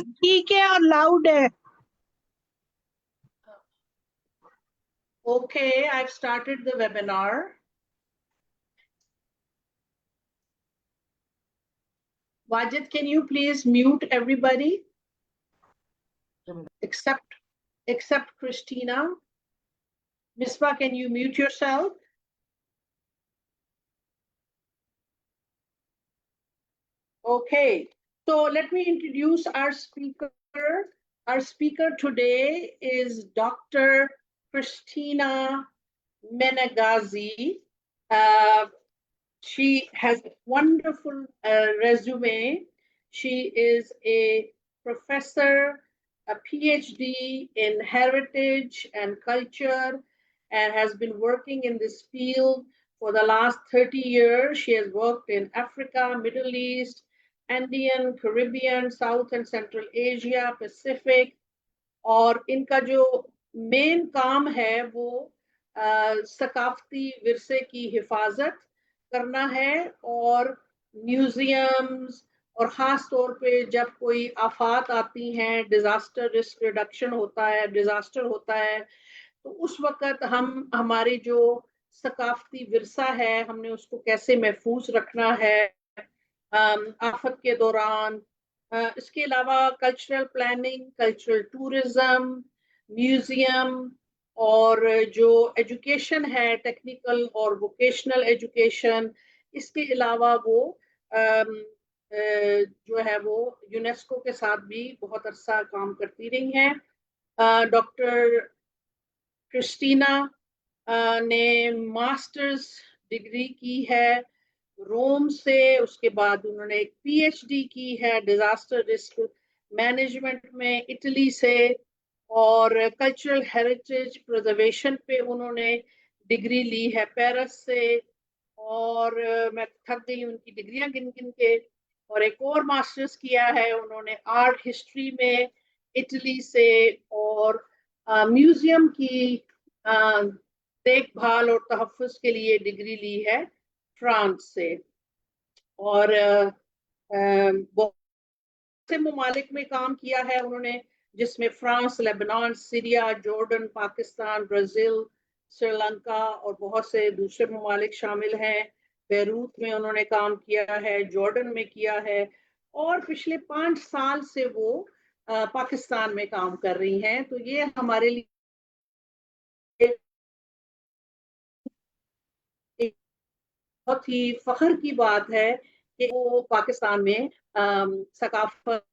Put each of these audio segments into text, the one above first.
ठीक है और loud है. Okay, I've started the webinar. Wajid, can you please mute everybody? Except Christina. Misbah, can you mute yourself? Okay, so let me introduce our speaker. Our speaker today is Dr. Christina Menagazi. She has a wonderful resume. She is a professor, a PhD in heritage and culture, and has been working in this field for the last 30 years. She has worked in Africa, Middle East, Andean, Caribbean, South and Central Asia, Pacific. और इनका जो main काम है वो सकाफती विरसे की हिफाजत करना है और म्यूजियम्स और ख़ास तौर पे जब कोई आफात आती हैं, डिज़ास्टर रिस्क रिडक्शन होता है, डिज़ास्टर होता है, तो उस वक़्त हम हमारी जो सकाफती विरसा है हमने उसको कैसे महफूज रखना है आफत के दौरान. इसके अलावा cultural planning, cultural tourism, museum और जो एजुकेशन है टेक्निकल और वोकेशनल एजुकेशन, इसके अलावा वो जो है वो यूनेस्को के साथ भी बहुत अरसा काम करती रही हैं. डॉक्टर क्रिस्टीना ने मास्टर्स डिग्री की है रोम से. उसके बाद उन्होंने एक पीएचडी की है डिजास्टर रिस्क मैनेजमेंट में इटली से और कल्चरल हेरिटेज प्रिजर्वेशन पे उन्होंने डिग्री ली है पेरिस से. और मैं थक गई उनकी डिग्रियां गिन गिन के. और एक और मास्टर्स किया है उन्होंने आर्ट हिस्ट्री में इटली से और म्यूजियम की देखभाल और तहफ़्फ़ुज़ के लिए डिग्री ली है फ्रांस से. और बहुत से ममालिक में काम किया है उन्होंने जिसमें France, Lebanon, Syria, Jordan, Pakistan, Brazil, Sri Lanka और बहुत से दूसरे ममालिक शामिल हैं. बेरूत में उन्होंने काम किया है, जॉर्डन में किया है और पिछले 5 साल से वो पाकिस्तान में काम कर रही हैं. तो ये हमारे लिए एक बहुत ही फख्र की बात है कि वो पाकिस्तान में सकाफत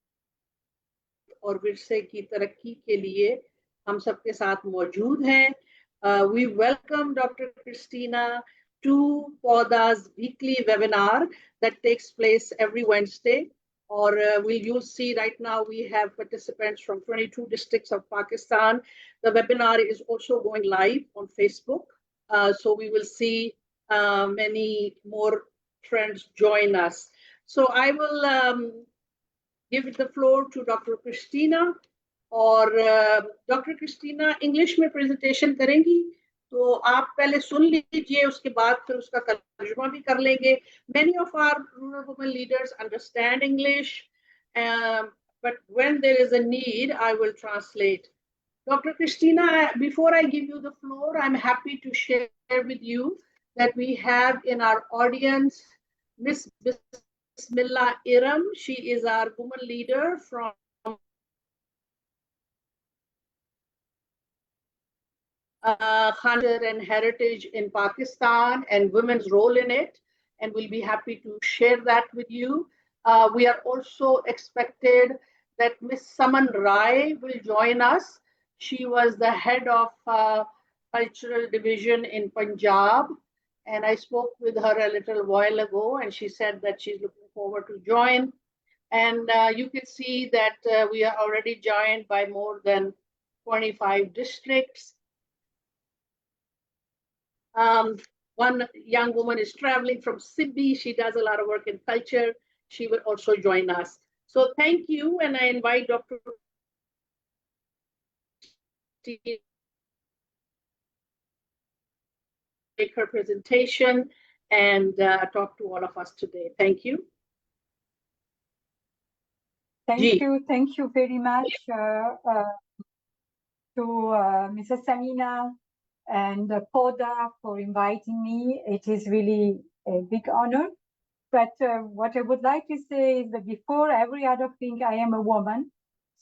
और विरसे की तरक्की के लिए हम सबके साथ मौजूद हैं. We welcome Dr. Christina to PARWL's weekly webinar that takes place every Wednesday. Or you'll see right now we have participants from 22 districts of Pakistan. The webinar is also going live on Facebook. So we will see many more friends join us. So I will give the floor to Dr. Christina. और doctor Christina English में presentation करेंगी तो आप पहले सुन लीजिए उसके बाद फिर उसका तर्जुमा भी कर लेंगे. Many of our rural women leaders understand English, but when there is a need, I will translate. Dr. Christina, before I give you the floor, I'm happy to share with you that we have in our audience Miss Bismillah Iram. She is our woman leader from culture and heritage in Pakistan and women's role in it, and we'll be happy to share that with you. We are also expected that Miss Saman Rai will join us. She was the head of cultural division in Punjab, and I spoke with her a little while ago, and she said that she's looking forward to join. And you can see that we are already joined by more than 25 districts. One young woman is traveling from Sydney. She does a lot of work in culture. She will also join us. So thank you, and I invite Dr. to make her presentation and talk to all of us today. Thank you. Thank you very much to Mrs. Samina and Poda for inviting me. It is really a big honor. But what I would like to say is that before every other thing, I am a woman.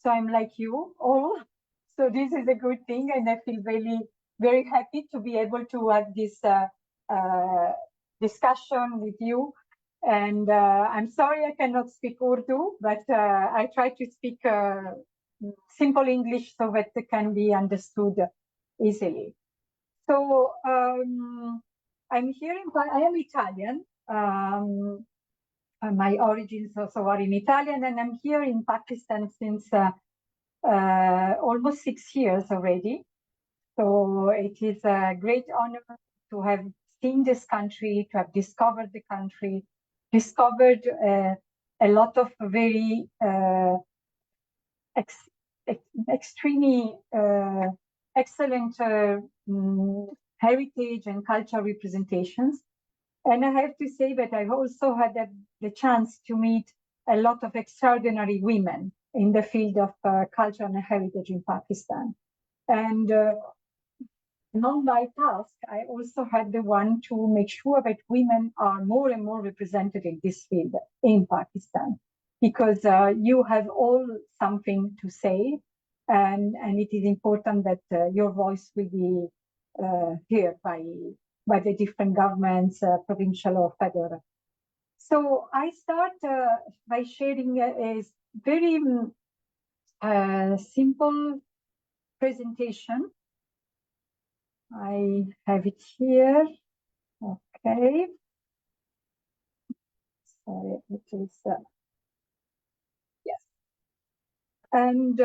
So I'm like you all. So this is a good thing. And I feel really, very happy to be able to have this discussion with you. And I'm sorry I cannot speak Urdu, but I try to speak simple English so that it can be understood easily. So I'm here I am Italian. My origins also are in Italian, and I'm here in Pakistan since almost 6 years already. So it is a great honor to have seen this country, to have discovered the country, discovered a lot of very extremely excellent heritage and cultural representations. And I have to say that I've also had the chance to meet a lot of extraordinary women in the field of culture and heritage in Pakistan. And on my task, I also had the one to make sure that women are more and more represented in this field in Pakistan, because you have all something to say, and it is important that your voice will be heard by the different governments, provincial or federal. So I start by sharing a very simple presentation. I have it here. Okay. Sorry, it is. Yes. And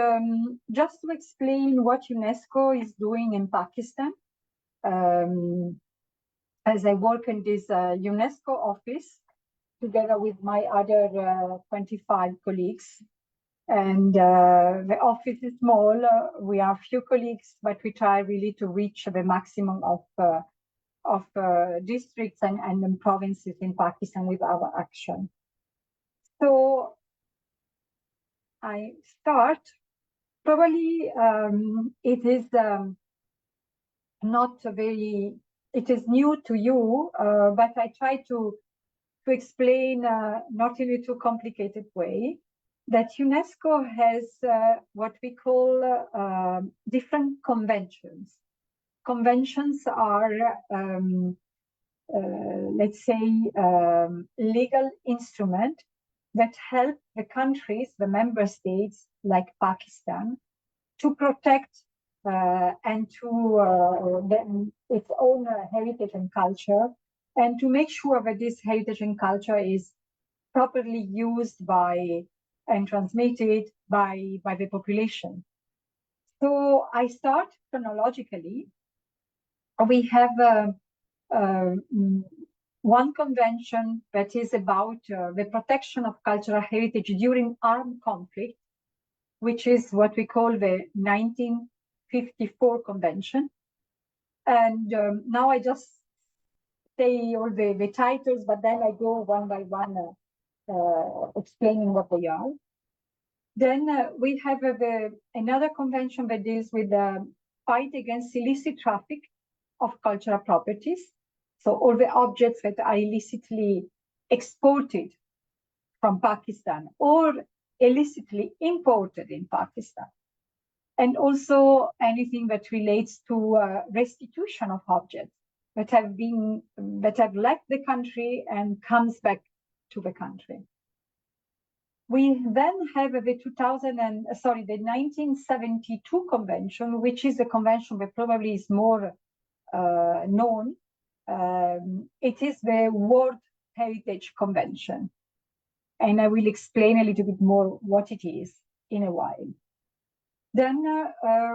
just to explain what UNESCO is doing in Pakistan, as I work in this UNESCO office together with my other 25 colleagues. And the office is small. We are few colleagues, but we try really to reach the maximum of districts and provinces in Pakistan with our action. So I start. Probably it is not very. It is new to you, but I try to explain not in a too complicated way that UNESCO has what we call different conventions. Conventions are, let's say, legal instrument that help the countries, the member states like Pakistan, to protect and to its own heritage and culture, and to make sure that this heritage and culture is properly used by and transmitted by the population. So I start chronologically. We have one convention that is about the protection of cultural heritage during armed conflict, which is what we call the 1954 convention. And now I just say all the titles, but then I go one by one explaining what they are. Then we have another convention that deals with the fight against illicit traffic of cultural properties. So all the objects that are illicitly exported from Pakistan or illicitly imported in Pakistan. And also anything that relates to restitution of objects that have left the country and comes back to the country. We then have the 1972 convention, which is a convention that probably is more known. It is the World Heritage Convention. And I will explain a little bit more what it is in a while. Then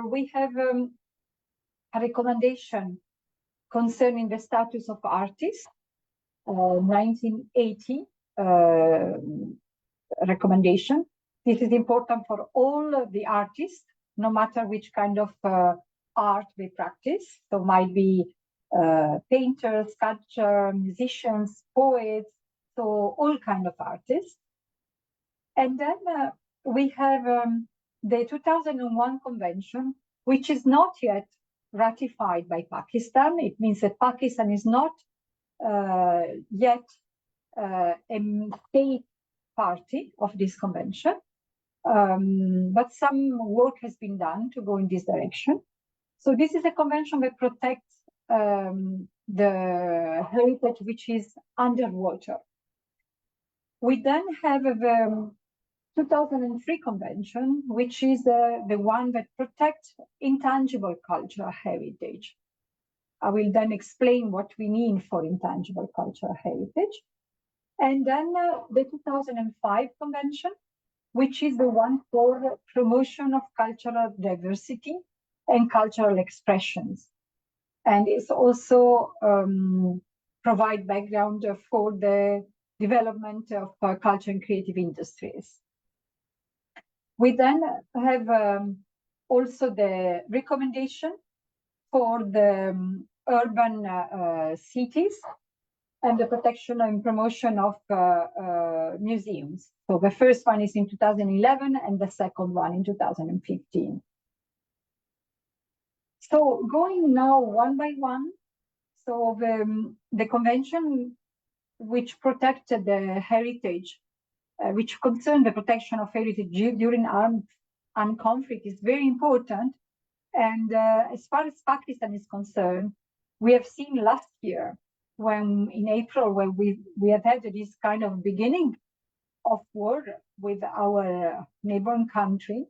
we have a recommendation concerning the status of artists, 1980 recommendation. This is important for all the artists, no matter which kind of art they practice. So might be painters, sculptors, musicians, poets, so all kind of artists. And then we have the 2001 convention, which is not yet ratified by Pakistan. It means that Pakistan is not yet a state party of this convention, but some work has been done to go in this direction. So this is a convention that protects the heritage which is underwater. We then have the 2003 convention, which is the one that protects intangible cultural heritage. I will then explain what we mean for intangible cultural heritage. And then the 2005 convention, which is the one for promotion of cultural diversity and cultural expressions. And it's also provide background for the development of culture and creative industries. We then have also the recommendation for the urban cities and the protection and promotion of museums. So the first one is in 2011 and the second one in 2015. So going now one by one, so the convention which protected the heritage, which concerned the protection of heritage during armed conflict is very important. And as far as Pakistan is concerned, we have seen last year when in April, when we have had this kind of beginning of war with our neighboring country.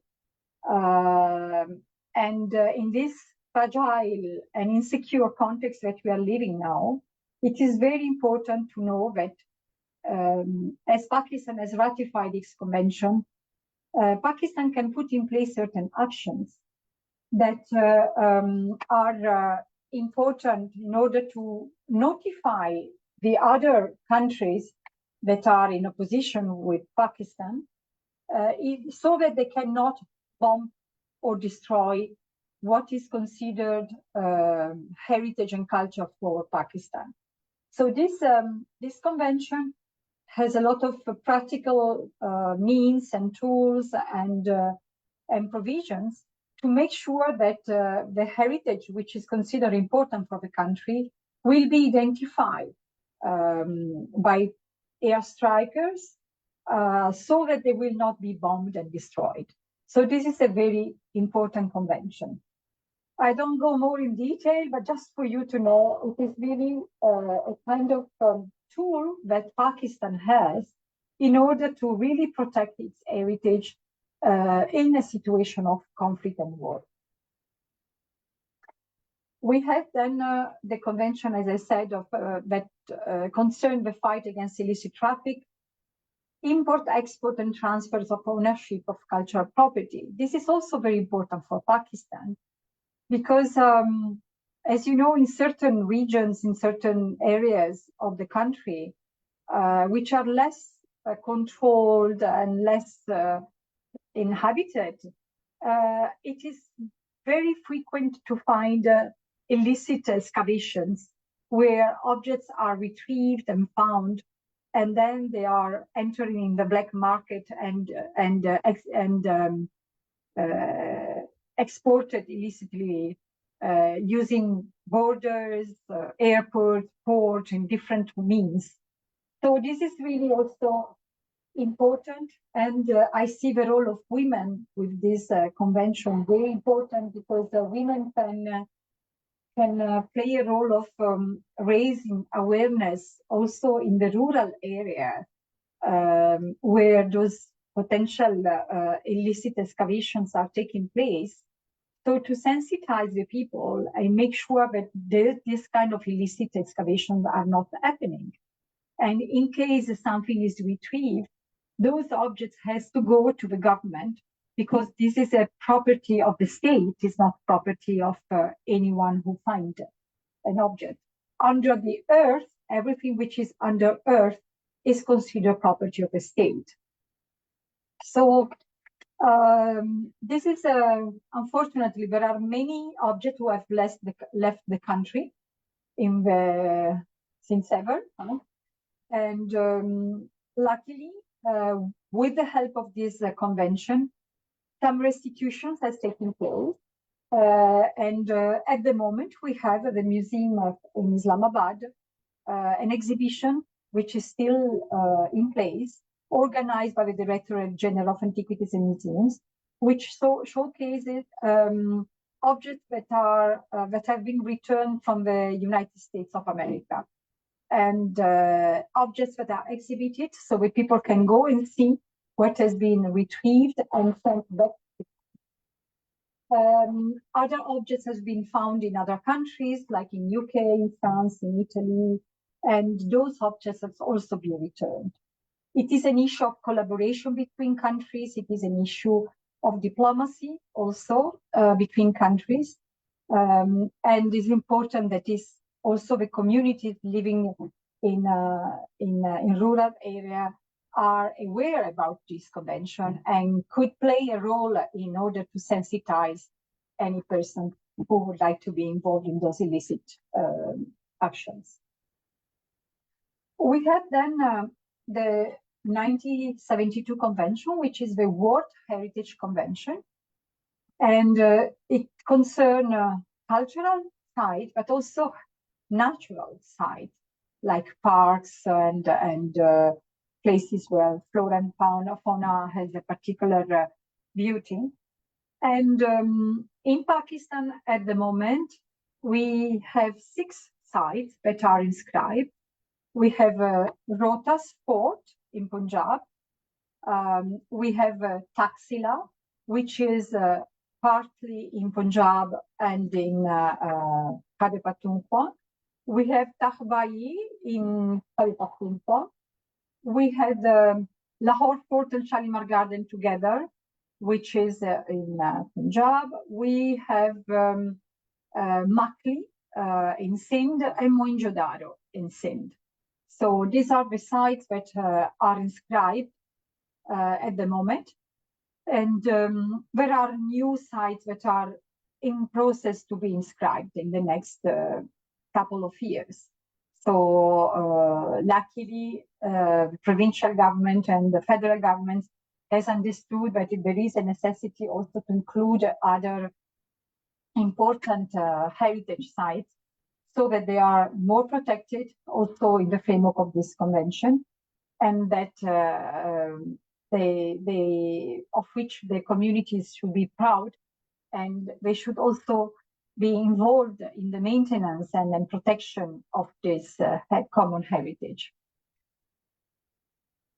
And in this fragile and insecure context that we are living now, it is very important to know that as Pakistan has ratified this convention, Pakistan can put in place certain actions that are important in order to notify the other countries that are in opposition with Pakistan, so that they cannot bomb or destroy what is considered heritage and culture for Pakistan. So this convention has a lot of practical means and tools and provisions to make sure that the heritage, which is considered important for the country, will be identified by airstrikers so that they will not be bombed and destroyed. So this is a very important convention. I don't go more in detail, but just for you to know, it is really a kind of tool that Pakistan has in order to really protect its heritage in a situation of conflict and war. We have then the convention, as I said, of that concern the fight against illicit traffic, import, export, and transfers of ownership of cultural property. This is also very important for Pakistan because, as you know, in certain regions, in certain areas of the country, which are less controlled and less inhabited, it is very frequent to find illicit excavations where objects are retrieved and found, and then they are entering in the black market and exported illicitly using borders, airports, ports, and different means. So this is really also important, and I see the role of women with this convention very important because women can play a role of raising awareness also in the rural area where those potential illicit excavations are taking place. So to sensitize the people and make sure that this kind of illicit excavations are not happening. And in case something is retrieved, those objects has to go to the government because this is a property of the state, it's not property of anyone who finds an object. Under the earth, everything which is under earth is considered property of the state. So this is, unfortunately, there are many objects who have left the country since ever. And luckily, with the help of this convention, some restitutions has taken place. And at the moment, we have the Museum in Islamabad, an exhibition which is still in place, organized by the Directorate General of Antiquities and Museums, which showcases objects that have been returned from the United States of America, and objects that are exhibited so that people can go and see what has been retrieved and sent back. Other objects have been found in other countries, like in UK, in France, in Italy, and those objects have also been returned. It is an issue of collaboration between countries. It is an issue of diplomacy also between countries. And it's important that is also the communities living in rural area are aware about this convention and could play a role in order to sensitize any person who would like to be involved in those illicit actions. We have then the 1972 convention, which is the World Heritage Convention, and it concerns cultural sites, but also natural sites like parks and places where flora and fauna has a particular beauty. And in Pakistan at the moment, we have 6 sites that are inscribed. We have Rohtas Fort in Punjab. We have Taxila, which is partly in Punjab and in Khyber Pakhtunkhwa. We have Tahbai in Khyber Pakhtunkhwa. We had Lahore Fort and Shalimar Garden together, which is in Punjab. We have Makli in Sindh and Mohenjo-daro in Sindh. So these are the sites that are inscribed at the moment. And there are new sites that are in process to be inscribed in the next couple of years. So luckily, the provincial government and the federal government has understood that there is a necessity also to include other important heritage sites so that they are more protected also in the framework of this convention, and that of which the communities should be proud, and they should also be involved in the maintenance and protection of this common heritage.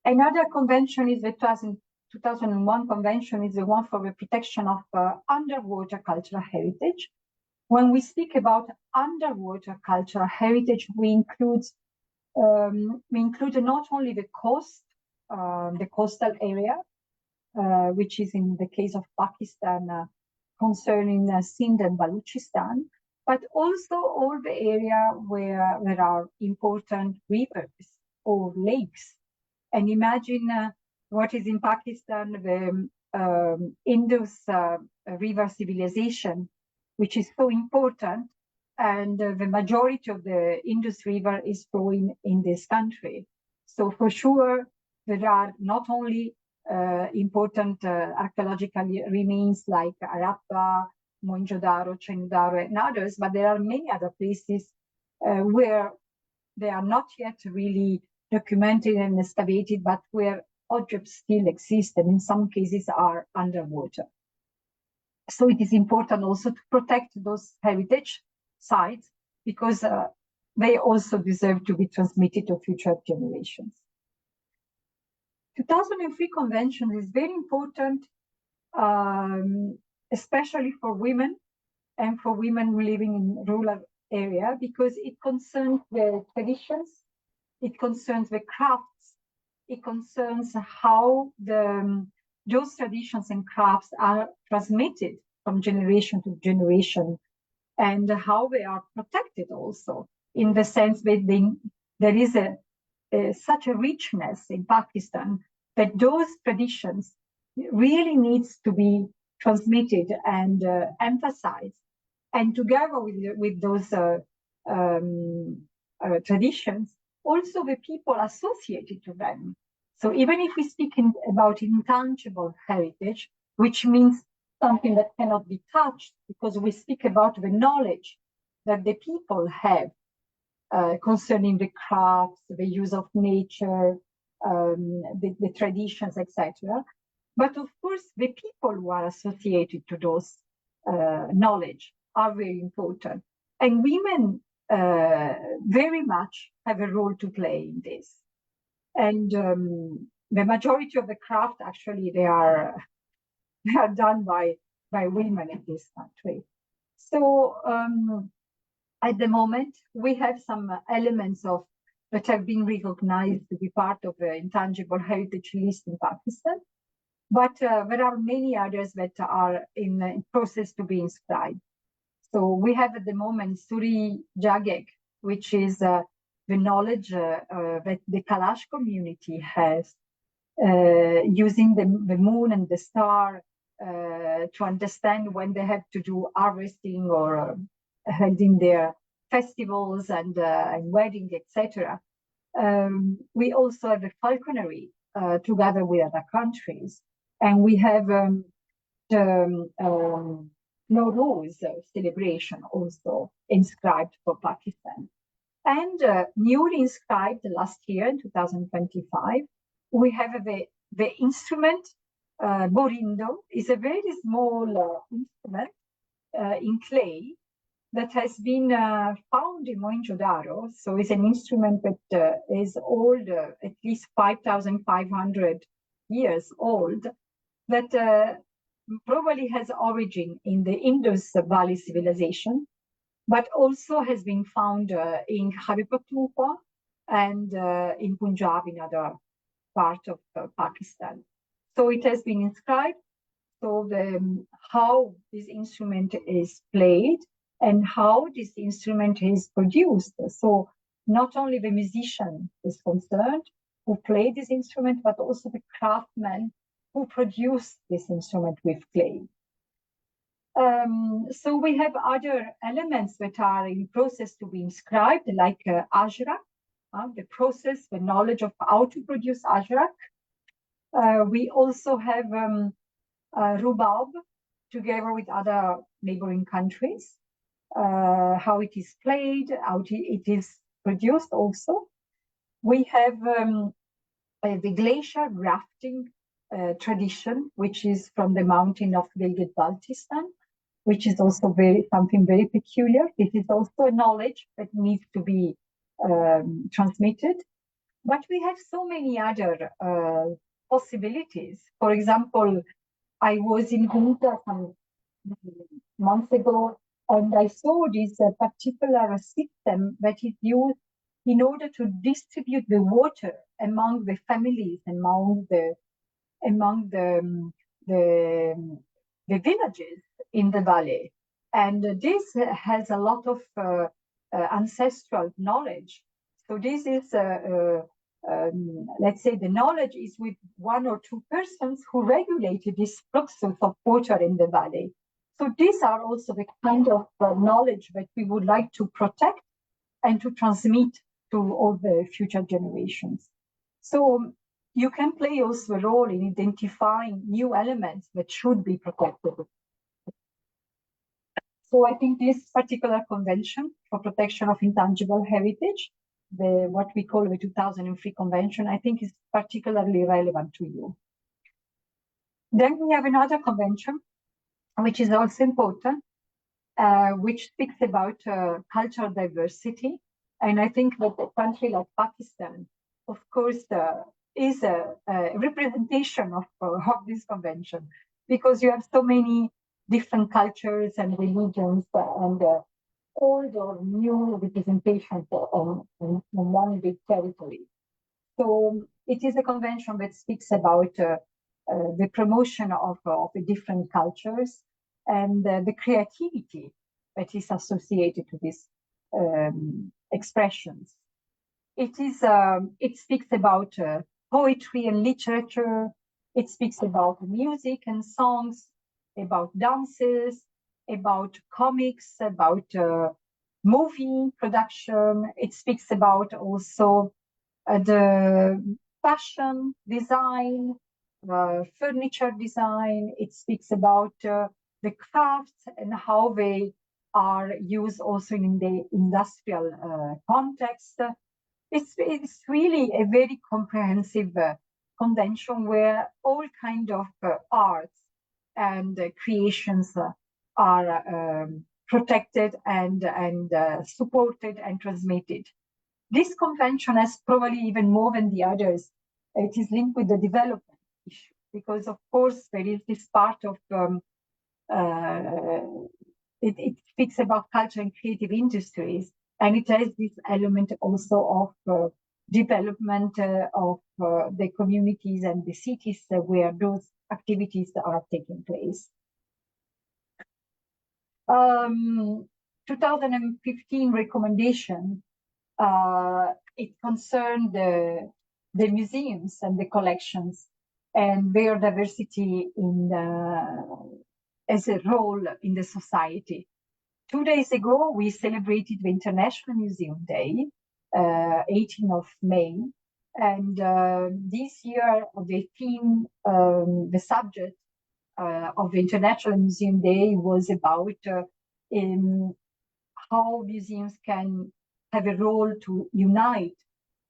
Another convention is the 2001 convention, is the one for the protection of underwater cultural heritage. When we speak about underwater cultural heritage, we include not only the coast, the coastal area, which is in the case of Pakistan concerning Sindh and Balochistan, but also all the area where there are important rivers or lakes. And imagine what is in Pakistan, the Indus River civilization, which is so important, and the majority of the Indus River is flowing in this country. So for sure, there are not only important archaeological remains like Harappa, Mohenjo-daro, Chenudaro, and others, but there are many other places where they are not yet really documented and excavated, but where objects still exist and in some cases are underwater. So it is important also to protect those heritage sites because they also deserve to be transmitted to future generations. 2003 convention is very important, especially for women and for women living in rural area, because it concerns the traditions, it concerns the crafts, it concerns how those traditions and crafts are transmitted from generation to generation, and how they are protected also, in the sense that there is such a richness in Pakistan that those traditions really needs to be transmitted and emphasized. And together with those traditions, also the people associated to them. So even if we speak about intangible heritage, which means something that cannot be touched, because we speak about the knowledge that the people have concerning the crafts, the use of nature, the traditions, etc. But of course, the people who are associated to those knowledge are very important. And women very much have a role to play in this. And the majority of the craft, actually, they are done by women in this country. So at the moment, we have some elements that have been recognized to be part of the intangible heritage list in Pakistan. But there are many others that are in the process to be inscribed. So we have at the moment Suri Jageg, which is the knowledge that the Kalash community has using the moon and the star to understand when they have to do harvesting or holding their festivals and wedding, etc. We also have the falconry together with other countries. And we have the Nowruz celebration also inscribed for Pakistan. And newly inscribed last year in 2025, we have the instrument, Borindo, is a very small instrument in clay that has been found in Mohenjo-Daro. So it's an instrument that is old, at least 5,500 years old, that probably has origin in the Indus Valley civilization, but also has been found in Khyber Pakhtunkhwa and in Punjab, in other parts of Pakistan. So it has been inscribed. So how this instrument is played and how this instrument is produced. So not only the musician is concerned who play this instrument, but also the craftsman who produce this instrument with clay. So we have other elements that are in process to be inscribed, like ajrak, the process, the knowledge of how to produce ajrak. We also have rubab, together with other neighboring countries, how it is played, how it is produced also. We have the glacier rafting tradition, which is from the mountain of Gilgit-Baltistan, which is also something very peculiar. It is also a knowledge that needs to be transmitted. But we have so many other possibilities. For example, I was in Hunta some months ago, and I saw this particular system that is used in order to distribute the water among the families, among the villages in the valley. And this has a lot of ancestral knowledge. So this is, let's say, the knowledge is with one or two persons who regulated this flux of water in the valley. So these are also the kind of knowledge that we would like to protect and to transmit to all the future generations. So you can play also a role in identifying new elements that should be protected. So I think this particular convention for protection of intangible heritage, what we call the 2003 convention, I think is particularly relevant to you. Then we have another convention, which is also important, which speaks about cultural diversity. And I think that a country like Pakistan, of course, is a representation of this convention, because you have so many different cultures and religions and old or new representations on one big territory. So it is a convention that speaks about the promotion of the different cultures and the creativity that is associated to these expressions. It speaks about poetry and literature. It speaks about music and songs, about dances, about comics, about movie production. It speaks about also the fashion, design, furniture design. It speaks about the crafts and how they are used also in the industrial context. It's really a very comprehensive convention where all kind of arts and creations are protected and supported and transmitted. This convention has probably even more than the others. It is linked with the development issue because, of course, there is this part of it speaks about culture and creative industries, and it has this element also of development of the communities and the cities where those activities are taking place. 2015 recommendation, it concerned the museums and the collections and their diversity in as a role in the society. 2 days ago, we celebrated the International Museum Day, 18th of May. And this year, the theme, the subject of the International Museum Day was about how museums can have a role to unite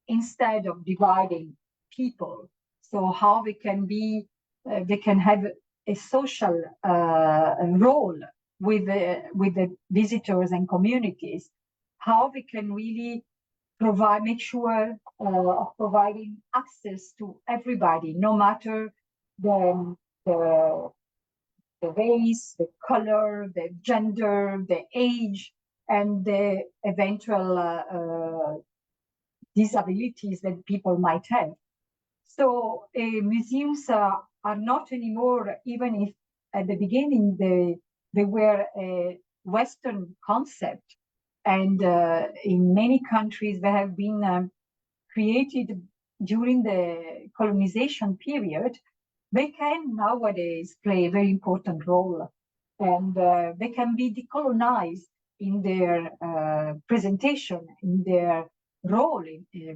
instead of dividing people. So how they can be, they can have a social role with the visitors and communities. How we can really provide, make sure of providing access to everybody, no matter the race, the color, the gender, the age, and the eventual disabilities that people might have. So museums are not anymore, even if at the beginning they were a Western concept, and in many countries they have been created during the colonization period. They can nowadays play a very important role, and they can be decolonized in their presentation, in their role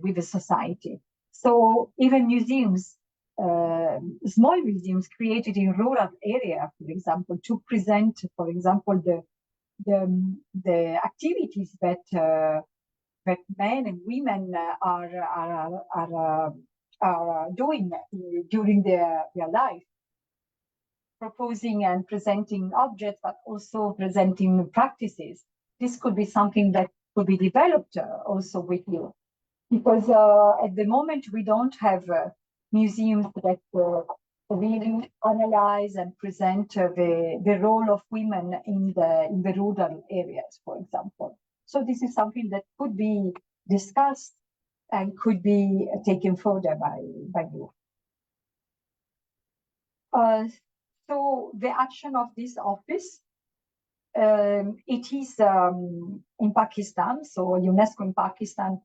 with the society. So even museums, small museums created in rural area, for example, to present, for example, the activities that that men and women are doing during their life, proposing and presenting objects, but also presenting practices. This could be something that could be developed also with you, because at the moment we don't have museums that really analyze and present the role of women in the rural areas, for example. So this is something that could be discussed and could be taken further by you. So the action of this office, it is in Pakistan, so UNESCO in Pakistan.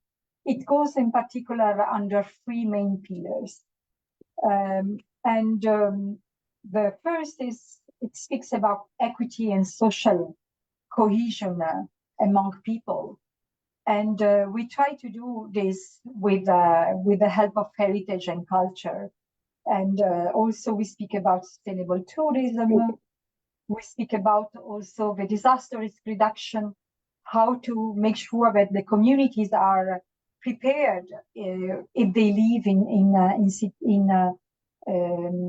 It goes in particular under 3 main pillars. The first is, it speaks about equity and social cohesion among people. And we try to do this with the help of heritage and culture. And also we speak about sustainable tourism. We speak about also the disaster risk reduction, how to make sure that the communities are prepared if they live in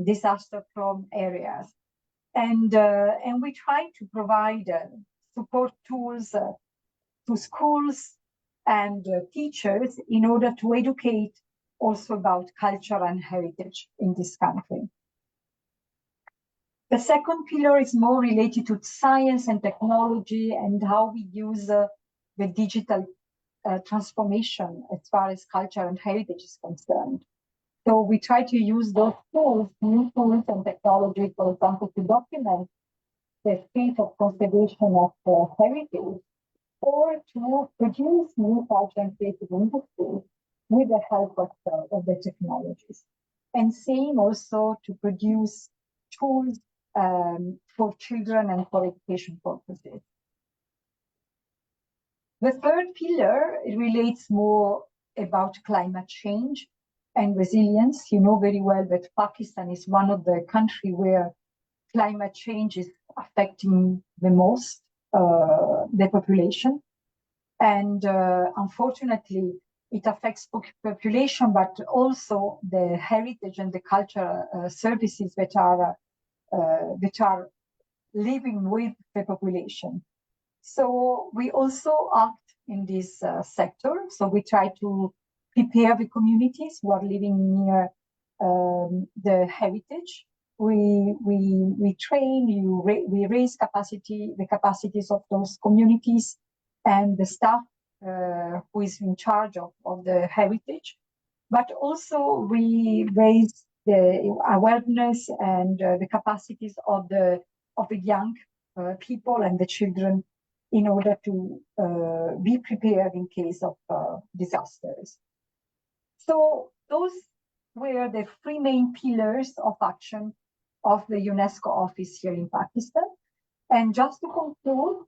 disaster-prone areas. And we try to provide support tools to schools and teachers in order to educate also about culture and heritage in this country. The second pillar is more related to science and technology and how we use the digital transformation as far as culture and heritage is concerned. So we try to use those tools, new tools and technology, for example, to document the state of conservation of heritage, or to produce new culture and creative industries with the help of the technologies. And same also to produce tools for children and for education purposes. The third pillar relates more about climate change and resilience. You know very well that Pakistan is one of the countries where climate change is affecting the most the population. And unfortunately, it affects population, but also the heritage and the cultural services that are living with the population. So we also act in this sector. So we try to prepare the communities who are living near the heritage. We train, we raise the capacities of those communities and the staff who is in charge of the heritage. But also we raise the awareness and the capacities of the young people and the children in order to be prepared in case of disasters. So those were the three main pillars of action of the UNESCO office here in Pakistan. And just to conclude,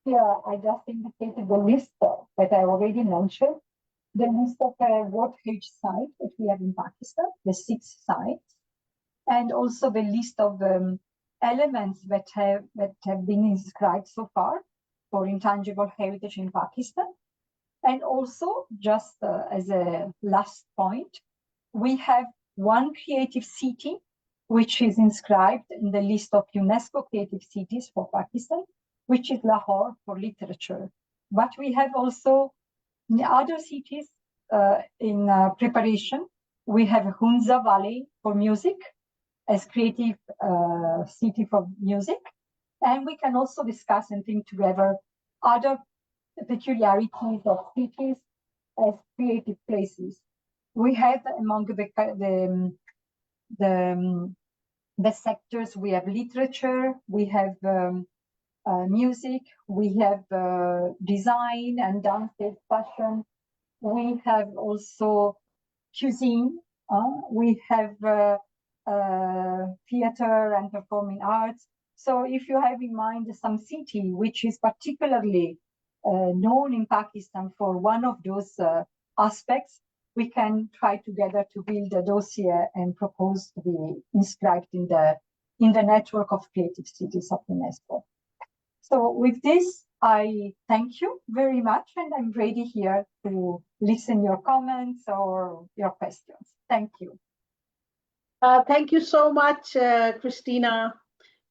here I just indicated the list that I already mentioned, the list of World Heritage sites that we have in Pakistan, the 6 sites, and also the list of elements that have been inscribed so far for intangible heritage in Pakistan. And also, just as a last point, we have one creative city which is inscribed in the list of UNESCO creative cities for Pakistan, which is Lahore for literature. But we have also other cities in preparation. We have Hunza Valley for music as creative city for music. And we can also discuss and think together other peculiarities of cities as creative places. We have among the sectors, we have literature, we have music, we have design and dance, fashion. We have also cuisine. We have theater and performing arts. So if you have in mind some city which is particularly known in Pakistan for one of those aspects, we can try together to build a dossier and propose to be inscribed in the network of creative cities of UNESCO. So with this, I thank you very much, and I'm ready here to listen your comments or your questions. Thank you. Thank you so much, Christina.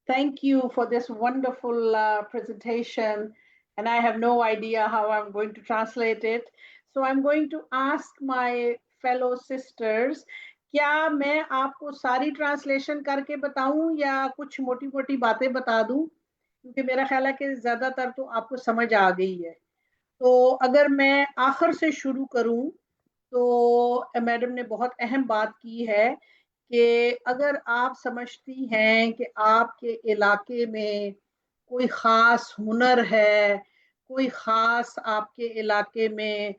Thank you for this wonderful presentation. And I have no idea how I'm going to translate it. So I'm going to ask my fellow sisters, क्या मैं आपको सारी translation करके बताऊं या कुछ मोटी मोटी बातें बता दूं, क्योंकि मेरा ख्याल है कि ज़्यादातर तो आपको समझ आ गई है. तो अगर मैं आखिर से शुरू करूं, तो मैडम ने बहुत अहम बात की है कि अगर आप समझती हैं कि आपके इलाके में कोई ख़ास हुनर है, कोई ख़ास आपके इलाके में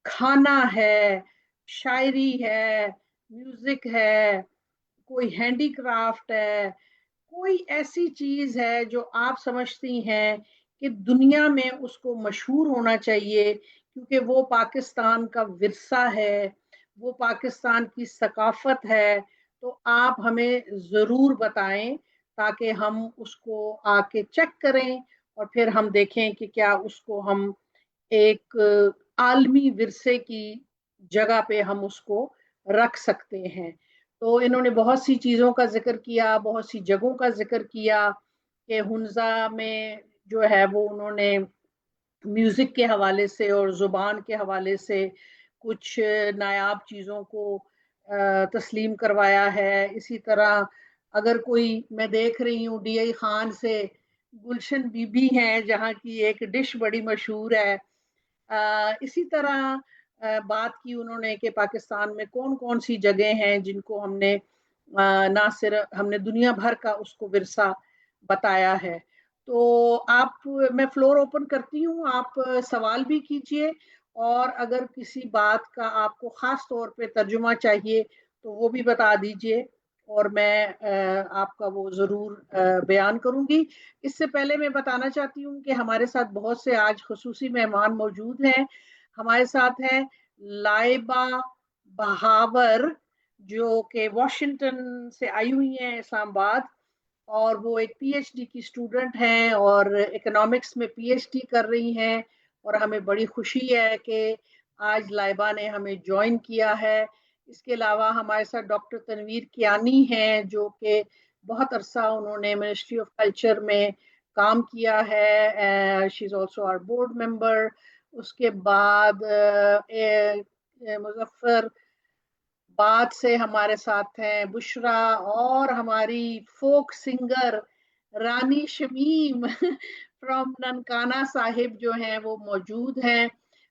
खाना है, शायरी है, म्यूज़िक है, कोई हैंडीक्राफ्ट है, कोई ऐसी चीज़ है जो आप समझती हैं कि दुनिया में उसको मशहूर होना चाहिए, क्योंकि वो पाकिस्तान का विरसा है, वो पाकिस्तान की सकाफ़त है, तो आप हमें ज़रूर बताएं ताकि हम उसको आके चेक करें और फिर हम देखें कि क्या उसको हम एक आलमी विरसे की जगह पे हम उसको रख सकते हैं. तो इन्होंने बहुत सी चीज़ों का जिक्र किया, बहुत सी जगहों का जिक्र किया कि हुंजा में जो है वो उन्होंने म्यूज़िक के हवाले से और ज़ुबान के हवाले से कुछ नायाब चीज़ों को तस्लीम करवाया है. इसी तरह अगर कोई, मैं देख रही हूँ DI खान से गुलशन बीबी हैं, जहाँ की एक डिश बड़ी मशहूर है. इसी तरह बात की उन्होंने कि पाकिस्तान में कौन कौन सी जगह हैं जिनको हमने ना सिर्फ हमने दुनिया भर का उसको विरसा बताया है. तो आप, मैं फ्लोर ओपन करती हूँ, आप सवाल भी कीजिए और अगर किसी बात का आपको ख़ास तौर पे तर्जुमा चाहिए तो वो भी बता दीजिए और मैं आपका वो ज़रूर बयान करूँगी. इससे पहले मैं बताना चाहती हूँ कि हमारे साथ बहुत से आज ख़ुसूसी मेहमान मौजूद हैं. हमारे साथ हैं लाइबा बहावर जो कि वॉशिंगटन से आई हुई हैं, इस्लामाबाद, और वो एक पीएचडी की स्टूडेंट हैं और इकोनॉमिक्स में पीएचडी कर रही हैं। और हमें बड़ी खुशी है कि आज लाइबा ने हमें ज्वाइन किया है। इसके अलावा हमारे साथ डॉक्टर तनवीर कियानी हैं जो कि बहुत अरसा उन्होंने मिनिस्ट्री ऑफ कल्चर में काम किया है। She is also our board member. उसके बाद मुजफ्फर बाद से हमारे साथ हैं बुशरा, और हमारी folk singer Rani Shamim from Nankana Sahib जो हैं वो मौजूद हैं।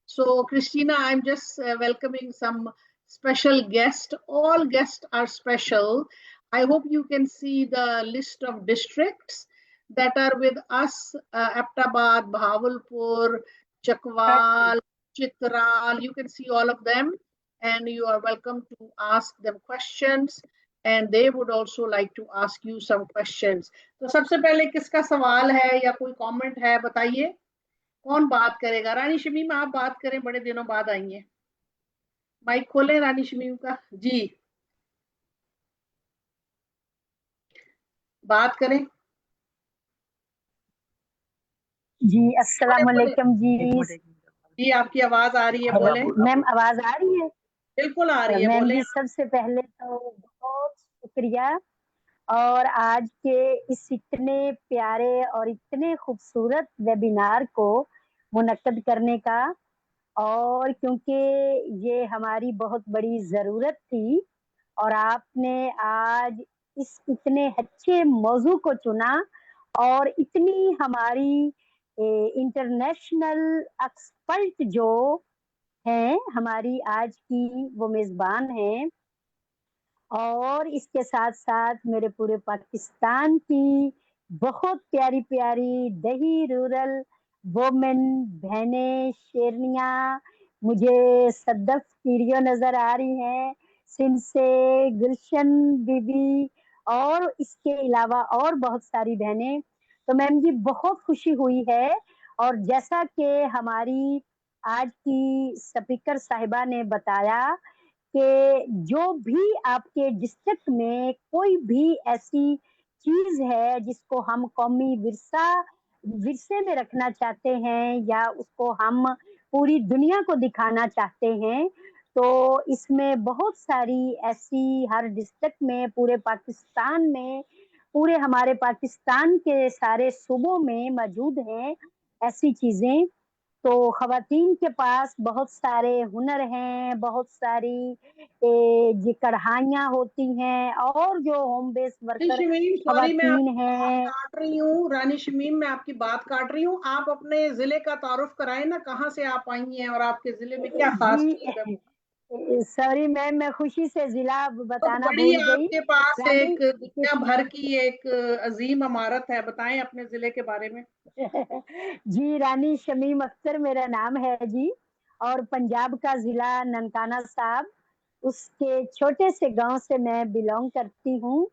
So Christina, I am just welcoming some special guest. All guests are special. I hope you can see the list of districts that are with us: Aptabad, Bahawalpur, Chakwal, Chitral. You can see all of them, and you are welcome to ask them questions, and they would also like to ask you some questions. तो सबसे पहले किसका सवाल है या कोई comment है, बताइए कौन बात करेगा। रानी शमीम आप बात करें, बड़े दिनों बाद आई हैं। माइक खोलें रानी शमीम का। जी बात करें। जी अस्सलाम वालेकुम जी। जी आपकी आवाज आ रही है, बोलें। मैम आवाज आ रही है? बिल्कुल आ रही है, मैम बोलें। जी सबसे पहले तो बहुत शुक्रिया, और आज के इस इतने प्यारे और इतने खूबसूरत वेबिनार को मुनक्कद करने का, और क्योंकि ये हमारी बहुत बड़ी ज़रूरत थी और आपने आज इस इतने अच्छे मौजू को चुना, और इतनी हमारी इंटरनेशनल एक्सपर्ट जो हैं हमारी आज की वो मेज़बान हैं, और इसके साथ साथ मेरे पूरे पाकिस्तान की बहुत प्यारी प्यारी दही रूरल वोमेन बहनें शेरनियां, मुझे सद्दफ कीड़ियों नजर आ रही हैं, सिंध से गुलशन बीबी, और इसके अलावा और बहुत सारी बहनें। तो मैम जी बहुत खुशी हुई है, और जैसा कि हमारी आज की स्पीकर साहिबा ने बताया कि जो भी आपके डिस्ट्रिक्ट में कोई भी ऐसी चीज है जिसको हम कौमी विरसे में रखना चाहते हैं या उसको हम पूरी दुनिया को दिखाना चाहते हैं, तो इसमें बहुत सारी ऐसी हर डिस्ट्रिक्ट में पूरे पाकिस्तान में, पूरे हमारे पाकिस्तान के सारे सूबों में मौजूद हैं ऐसी चीजें। तो खवातीन के पास बहुत सारे हुनर हैं, बहुत सारी ये कढ़ाइयाँ होती हैं, और जो home base worker Shamim sorry, मैं खवातीन आपकी बात हैं। काट रही हूँ। रानी शमीम मैं आपकी बात काट रही हूँ। आप अपने जिले का तारुफ कराएं ना, कहाँ से आप आई हैं और आपके जिले में क्या खास चीज है। जी सॉरी मैम, मैं खुशी से जिला बहुत बताना बड़ी भूल गई। आपके पास रानी एक दुनिया भर की एक अजीम इमारत है, बताएं अपने जिले के बारे में। जी रानी शमीम अख्तर मेरा नाम है जी, और पंजाब का जिला ननकाना साहब, उसके छोटे से गांव से मैं बिलोंग करती हूँ,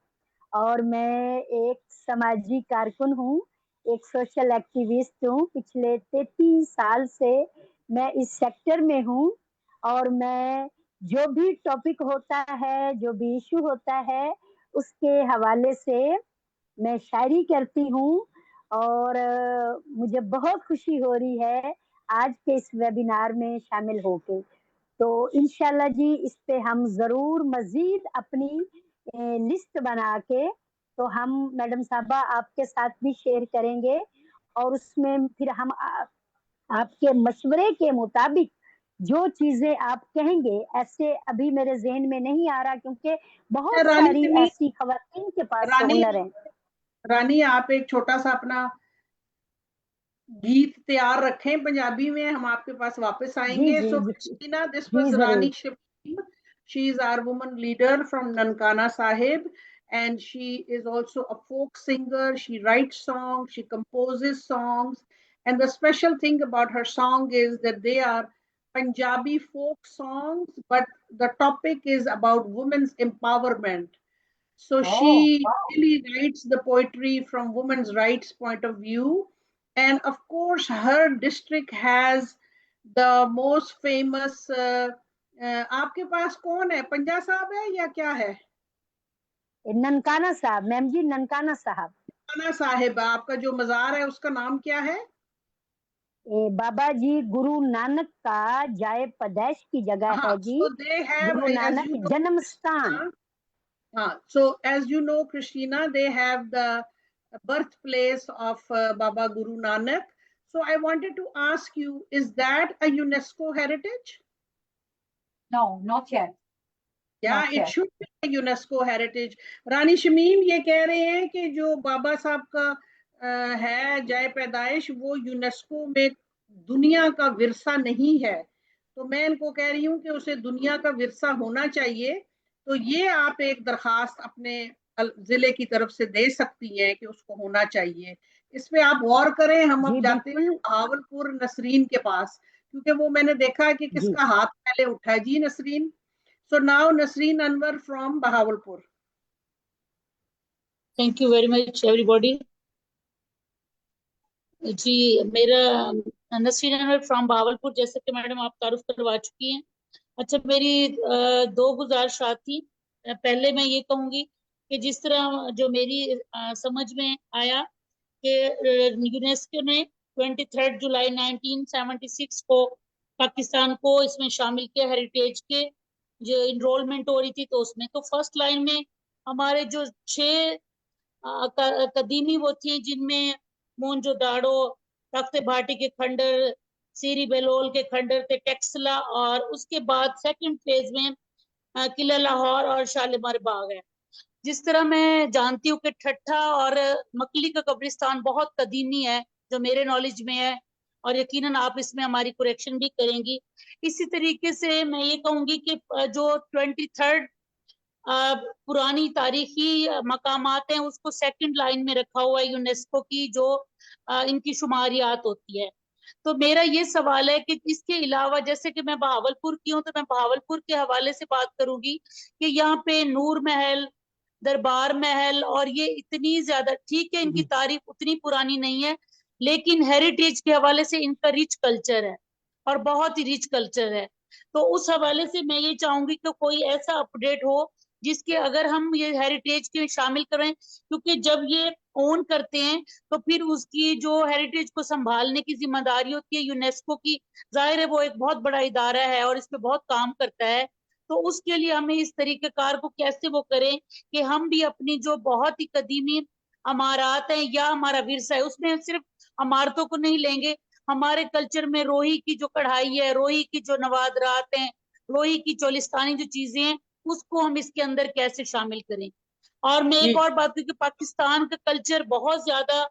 और मैं एक समाजी कारकुन हूँ, एक सोशल एक्टिविस्ट हूँ। पिछले 33 साल से मैं इस सेक्टर में हूँ, और मैं जो भी टॉपिक होता है, जो भी इशू होता है, उसके हवाले से मैं शायरी करती हूँ, और मुझे बहुत खुशी हो रही है आज के इस वेबिनार में शामिल होके। तो इंशाल्लाह जी इस पे हम जरूर मजीद अपनी लिस्ट बना के तो हम मैडम साहबा आपके साथ भी शेयर करेंगे, और उसमें फिर हम आपके मशवरे के मुताबिक जो चीजें आप कहेंगे, ऐसे अभी मेरे जहन में नहीं आ रहा क्योंकि बहुत रानी सारी शमीम, ऐसी खवातीन के पास रानी हुनर है। रानी आप एक छोटा सा अपना गीत तैयार रखें पंजाबी में, हम आपके पास वापस जी आएंगे। जी सो जी क्रिस्टीना, दिस जी वाज जरूर। रानी Shamim. She is our woman leader from Nankana Sahib, and she is also a folk singer. She writes songs, she composes songs, and the special thing about her song is that they are Punjabi folk songs, but the topic is about women's empowerment. So she really writes the poetry from women's rights point of view. And of course, her district has the most famous आपके पास कौन है, पंजा साहब है या क्या है? ननकाना साहब, मैम जी, ननकाना साहब। ननकाना साहिब, आपका जो मजार है उसका नाम क्या है? बाबा जी गुरु नानक का जाए पैदाइश की जगह है जी, so they have, Guru as Nanak you know, जन्म स्थान। so as you know, Christina, they have the birthplace of Baba Guru Nanak. So I wanted to ask you, is that a UNESCO heritage? No, not yet. Yeah, Not it yet. should be a UNESCO heritage. रानी शमीम ये कह रहे हैं कि जो बाबा साहब का है जाए पैदाइश, वो यूनेस्को में दुनिया का विरसा नहीं है। तो मैं इनको कह रही हूँ कि उसे दुनिया का विरसा होना चाहिए। तो ये आप एक दरखास्त अपने जिले की तरफ से दे सकती हैं कि उसको होना चाहिए। इस पे आप गौर करें। हम अब जाते हैं बहावलपुर नसरीन के पास, क्योंकि वो मैंने देखा है कि किसका हाथ पहले उठा है। जी Nasreen. So now Nasreen Anwar from Bahawalpur. Thank you very much everybody. जी मेरा नसरीन अनवर फ्रॉम बहावलपुर, जैसे कि मैडम आप तारुफ करवा चुकी हैं। अच्छा, मेरी दो गुजारिशात थी। पहले मैं ये कहूंगी कि जिस तरह जो मेरी समझ में आया कि यूनेस्को ने 23 जुलाई 1976 को पाकिस्तान को इसमें शामिल किया, हेरिटेज के जो इनरोलमेंट हो रही थी, तो उसमें तो फर्स्ट लाइन में हमारे जो 6 कदीमी वो थी, जिनमें मोहनजोदाड़ो, तख्त भाटी के खंडर, सीरी बेलोल के खंडर थे, टेक्सला, और उसके बाद सेकंड फेज में किला लाहौर और शालीमार बाग है। जिस तरह मैं जानती हूँ कि ठट्ठा और मकली का कब्रिस्तान बहुत कदीमी है, जो मेरे नॉलेज में है, और यकीनन आप इसमें हमारी करेक्शन भी करेंगी। इसी तरीके से मैं ये कहूंगी कि जो 23 पुरानी तारीखी मकामात हैं, उसको सेकंड लाइन में रखा हुआ है यूनेस्को की जो इनकी शुमारियात होती है। तो मेरा ये सवाल है कि इसके अलावा, जैसे कि मैं बहावलपुर की हूँ, तो मैं बहावलपुर के हवाले से बात करूंगी कि यहाँ पे नूर महल, दरबार महल, और ये इतनी ज्यादा, ठीक है इनकी तारीख उतनी पुरानी नहीं है, लेकिन हेरिटेज के हवाले से इनका रिच कल्चर है और बहुत ही रिच कल्चर है। तो उस हवाले से मैं ये चाहूंगी कि कोई ऐसा अपडेट हो जिसके अगर हम ये हेरिटेज के शामिल करें, क्योंकि जब ये ओन करते हैं तो फिर उसकी जो हेरिटेज को संभालने की जिम्मेदारी होती है यूनेस्को की। जाहिर है वो एक बहुत बड़ा इदारा है और इस पे बहुत काम करता है। तो उसके लिए हमें इस तरीकेकार को कैसे वो करें कि हम भी अपनी जो बहुत ही कदीमी अमारात हैं या हमारा विरसा है, उसमें सिर्फ अमारतों को नहीं लेंगे, हमारे कल्चर में रोही की जो कढ़ाई है, रोही की जो नवादरात हैं, रोही की चोलिस्तानी जो चीजें हैं, उसको हम इसके अंदर कैसे शामिल करें। और मैं एक और बात कि पाकिस्तान का कल्चर बहुत ज्यादा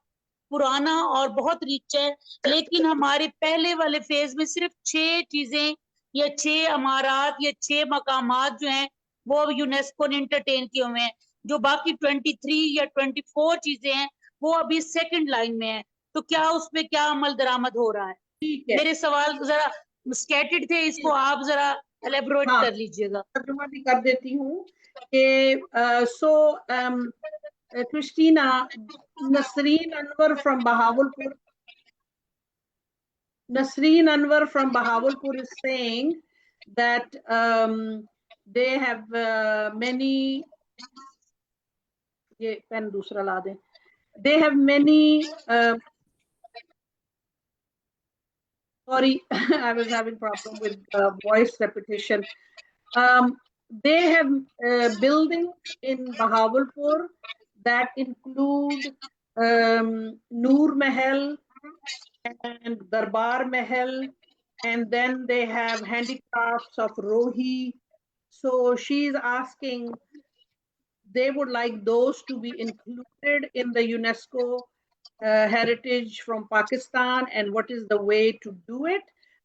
पुराना और बहुत रिच है, लेकिन हमारे पहले वाले फेज में सिर्फ 6 चीजें या 6 अमारात या 6 मकामात जो हैं वो यूनेस्को ने इंटरटेन किए हुए हैं। जो बाकी 23 या 24 चीजें हैं वो अभी सेकंड लाइन में है। तो क्या उसपे क्या अमल दरामद हो रहा है? मेरे सवाल जरा स्कैटेड थे, इसको आप जरा एलेबोरेट कर लीजिएगा। तर्जुमा भी कर देती हूँ कि सो Christina, Nasreen Anwar from Bahawalpur. Nasreen Anwar from Bahawalpur is saying that they have many. ये पेन दूसरा ला दें. They have many. Sorry, I was having problem with voice repetition. They have buildings in Bahawalpur that include Noor Mahal and Darbar Mahal, and then they have handicrafts of Rohi. So she's asking, they would like those to be included in the UNESCO heritage from Pakistan, and what is the way to do it.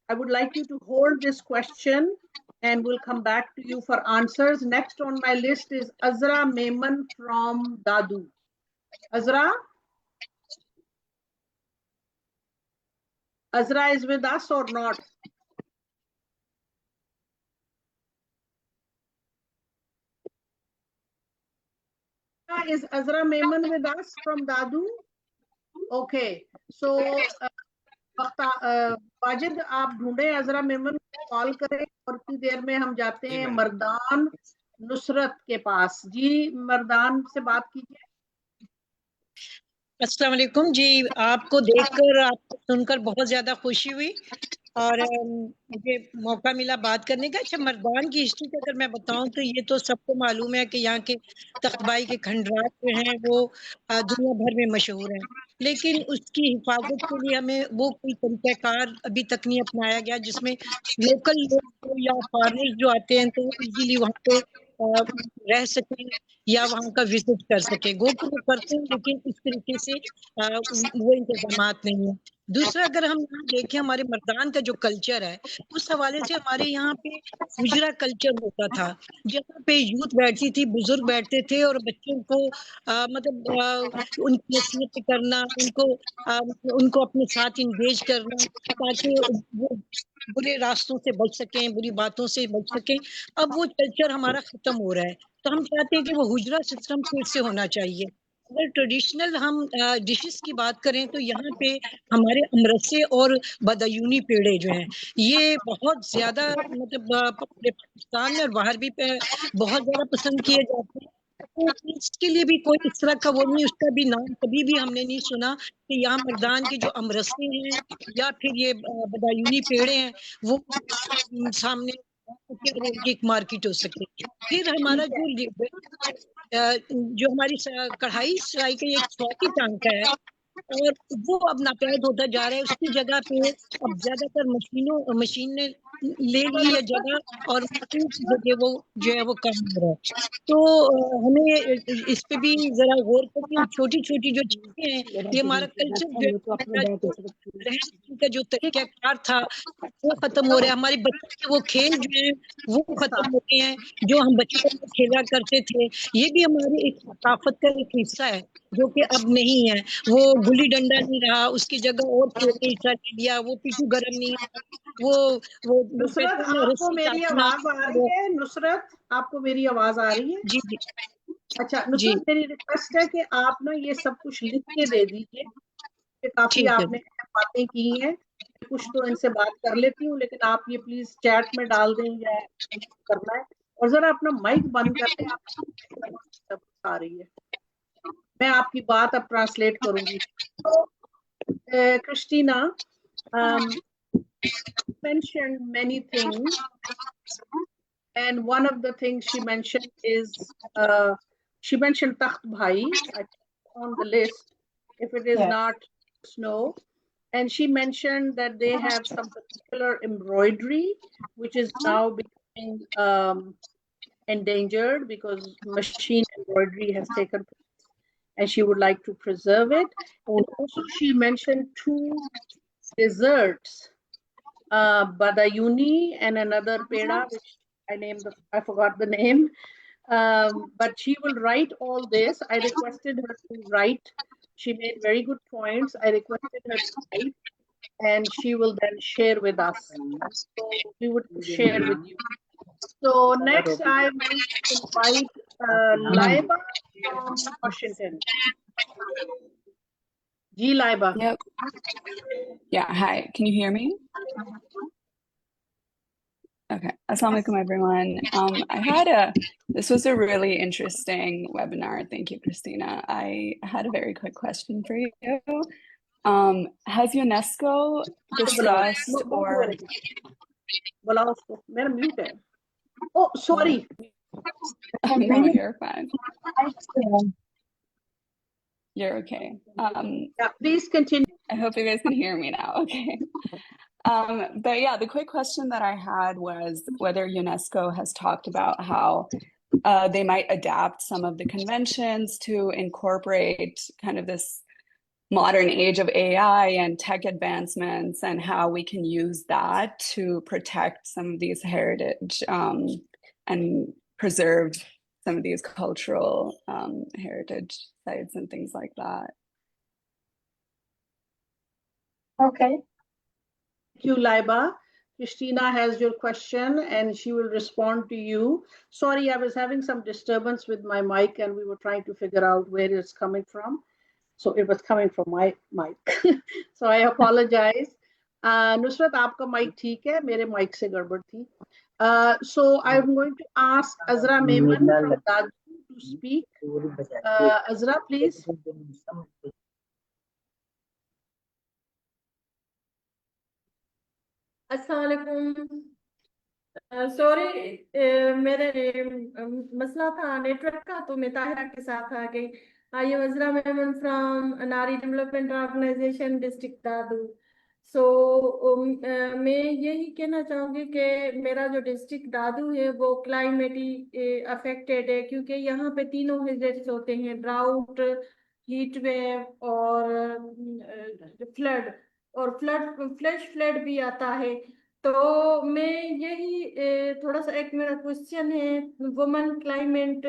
I would like you to hold this question and we'll come back to you for answers. Next on my list is Azra Mehman from Dadu. Azra? Azra is with us or not? Is Azra Mehman with us from Dadu? Okay, so Wajid आप ढूंढे अजरा मेमन को call करें और की देर में हम जाते हैं मर्दान नुसरत के पास। जी मर्दान से बात कीजिए। अस्सलाम वालेकुम जी, आपको देखकर आपको सुनकर बहुत ज्यादा खुशी हुई और मुझे मौका मिला बात करने का। अच्छा, मर्दान की हिस्ट्री का अगर मैं बताऊं तो ये तो सबको मालूम है कि यहाँ के तख्तबाई के खंडरात जो हैं वो दुनिया भर में मशहूर हैं, लेकिन उसकी हिफाजत के लिए हमें वो कोई तरीक़ाकार अभी तक नहीं अपनाया गया जिसमें लोकल लोग या फॉरेनर्स जो आते हैं तो वो इजीली वहाँ पे रह सकें या वहाँ का विजिट कर सके। गो तो वो करते हैं लेकिन इस तरीके से वो इंतजामात नहीं है। दूसरा, अगर हम यहाँ देखें हमारे मर्दान का जो कल्चर है उस हवाले से हमारे यहाँ पे हुजरा कल्चर होता था, जहाँ पे यूथ बैठती थी, बुजुर्ग बैठते थे और बच्चों को उनकी नसीहत करना, उनको अपने साथ इंगेज करना ताकि वो बुरे रास्तों से बच सकें, बुरी बातों से बच सकें। अब वो कल्चर हमारा खत्म हो रहा है, तो हम चाहते हैं कि वो हुजरा सिस्टम फिर से होना चाहिए। अगर ट्रेडिशनल हम डिशेस की बात करें तो यहाँ पे हमारे अमरसे और बदायूनी पेड़े जो हैं ये बहुत ज्यादा मतलब पूरे पाकिस्तान में और बाहर भी बहुत ज्यादा पसंद किए जाते हैं। तो इसके लिए भी कोई इस तरह का वो नहीं, उसका भी नाम कभी भी हमने नहीं सुना कि यहाँ मर्दान के जो अमरसे हैं या फिर ये बदायूनी पेड़े हैं वो सामने की एक मार्केट हो सके। फिर हमारा जो हमारी कढ़ाई सिलाई का एक शौकी टांका है और वो अब नापैद होता जा रहा है, उसकी जगह पे अब ज्यादातर मशीन ने ले ली है जगह और मशीन की जगह वो जो है वो कम हो रहा है। तो हमें इस पे भी जरा गौर करके छोटी छोटी जो चीजें हैं ये हमारा कल्चर जो है रहने का जो तरीकाकार था वो खत्म हो रहा है। हमारे बच्चों के वो खेल जो है वो खत्म हो गए हैं जो हम बचपन में खेला करते थे। ये भी हमारी एक सकाफत का एक हिस्सा है जो कि अब नहीं है। वो गुल्ली डंडा नहीं रहा, उसकी जगह और खेल ने हिस्सा ले लिया। वो पिट्ठू गरम नहीं है, वो नुसरत आपको मेरी आवाज आ रही है? नुसरत आपको मेरी आवाज आ रही है? जी जी। अच्छा नुसरत, मेरी रिक्वेस्ट है कि आप ना ये सब कुछ लिख के दे दीजिए कि काफी आपने बातें की हैं, कुछ तो इनसे बात कर लेती हूँ, लेकिन आप ये प्लीज चैट में डाल दें या करना है। और जरा अपना माइक बंद कर दें, आप आ रही है, मैं आपकी बात अब ट्रांसलेट करूंगी। तो Christina mentioned many things, and one of the things she mentioned is she mentioned Takht Bhai on the list if it is not snow, and she mentioned that they have some particular embroidery which is now becoming endangered because machine embroidery has taken place and she would like to preserve it. And also she mentioned two desserts, Badayuni and another peda, which I forgot the name. But she will write all this. I requested her to write. She made very good points. I requested her to write, and she will then share with us. So we would share with you. So next I will invite Laiba from Washington. Ji Laiba. Yep. Yeah, hi. Can you hear me? Okay. Assalamu alaikum, everyone. This was a really interesting webinar. Thank you, Christina. I had a very quick question for you. Has UNESCO discussed or... Oh, sorry. Oh, no, you're fine. You're okay. Yeah, please continue. I hope you guys can hear me now. Okay. But yeah, the quick question that I had was whether UNESCO has talked about how they might adapt some of the conventions to incorporate kind of this modern age of AI and tech advancements, and how we can use that to protect some of these heritage and preserve some of these cultural heritage sites and things like that. Okay. Thank you, Laiba. Christina has your question and she will respond to you. Sorry, I was having some disturbance with my mic and we were trying to figure out where it's coming from. So it was coming from my mic. So I apologize. Nusrat आपका mic ठीक है, मेरे mic से गड़बड़ थी. So I'm going to ask Azra Memon from Dadu to speak. Azra, please. अस्सलाम वालेकुम. Sorry, मेरे मसला था नेटवर्क का, तो मैं ताहिरा के साथ आ गई. I am Azra Memon from Nari development organization district Dadu. So मैं यही कहना चाहूँगी कि मेरा जो डिस्ट्रिक्ट दादू है वो क्लाइमेटी अफेक्टेड है, क्योंकि यहाँ पे तीनों हेजेट्स होते हैं: ड्राउट, हीट वेव और फ्लड. और फ्लैश फ्लड भी आता है. तो मैं यही थोड़ा सा, एक मेरा क्वेश्चन है, वुमेन क्लाइमेट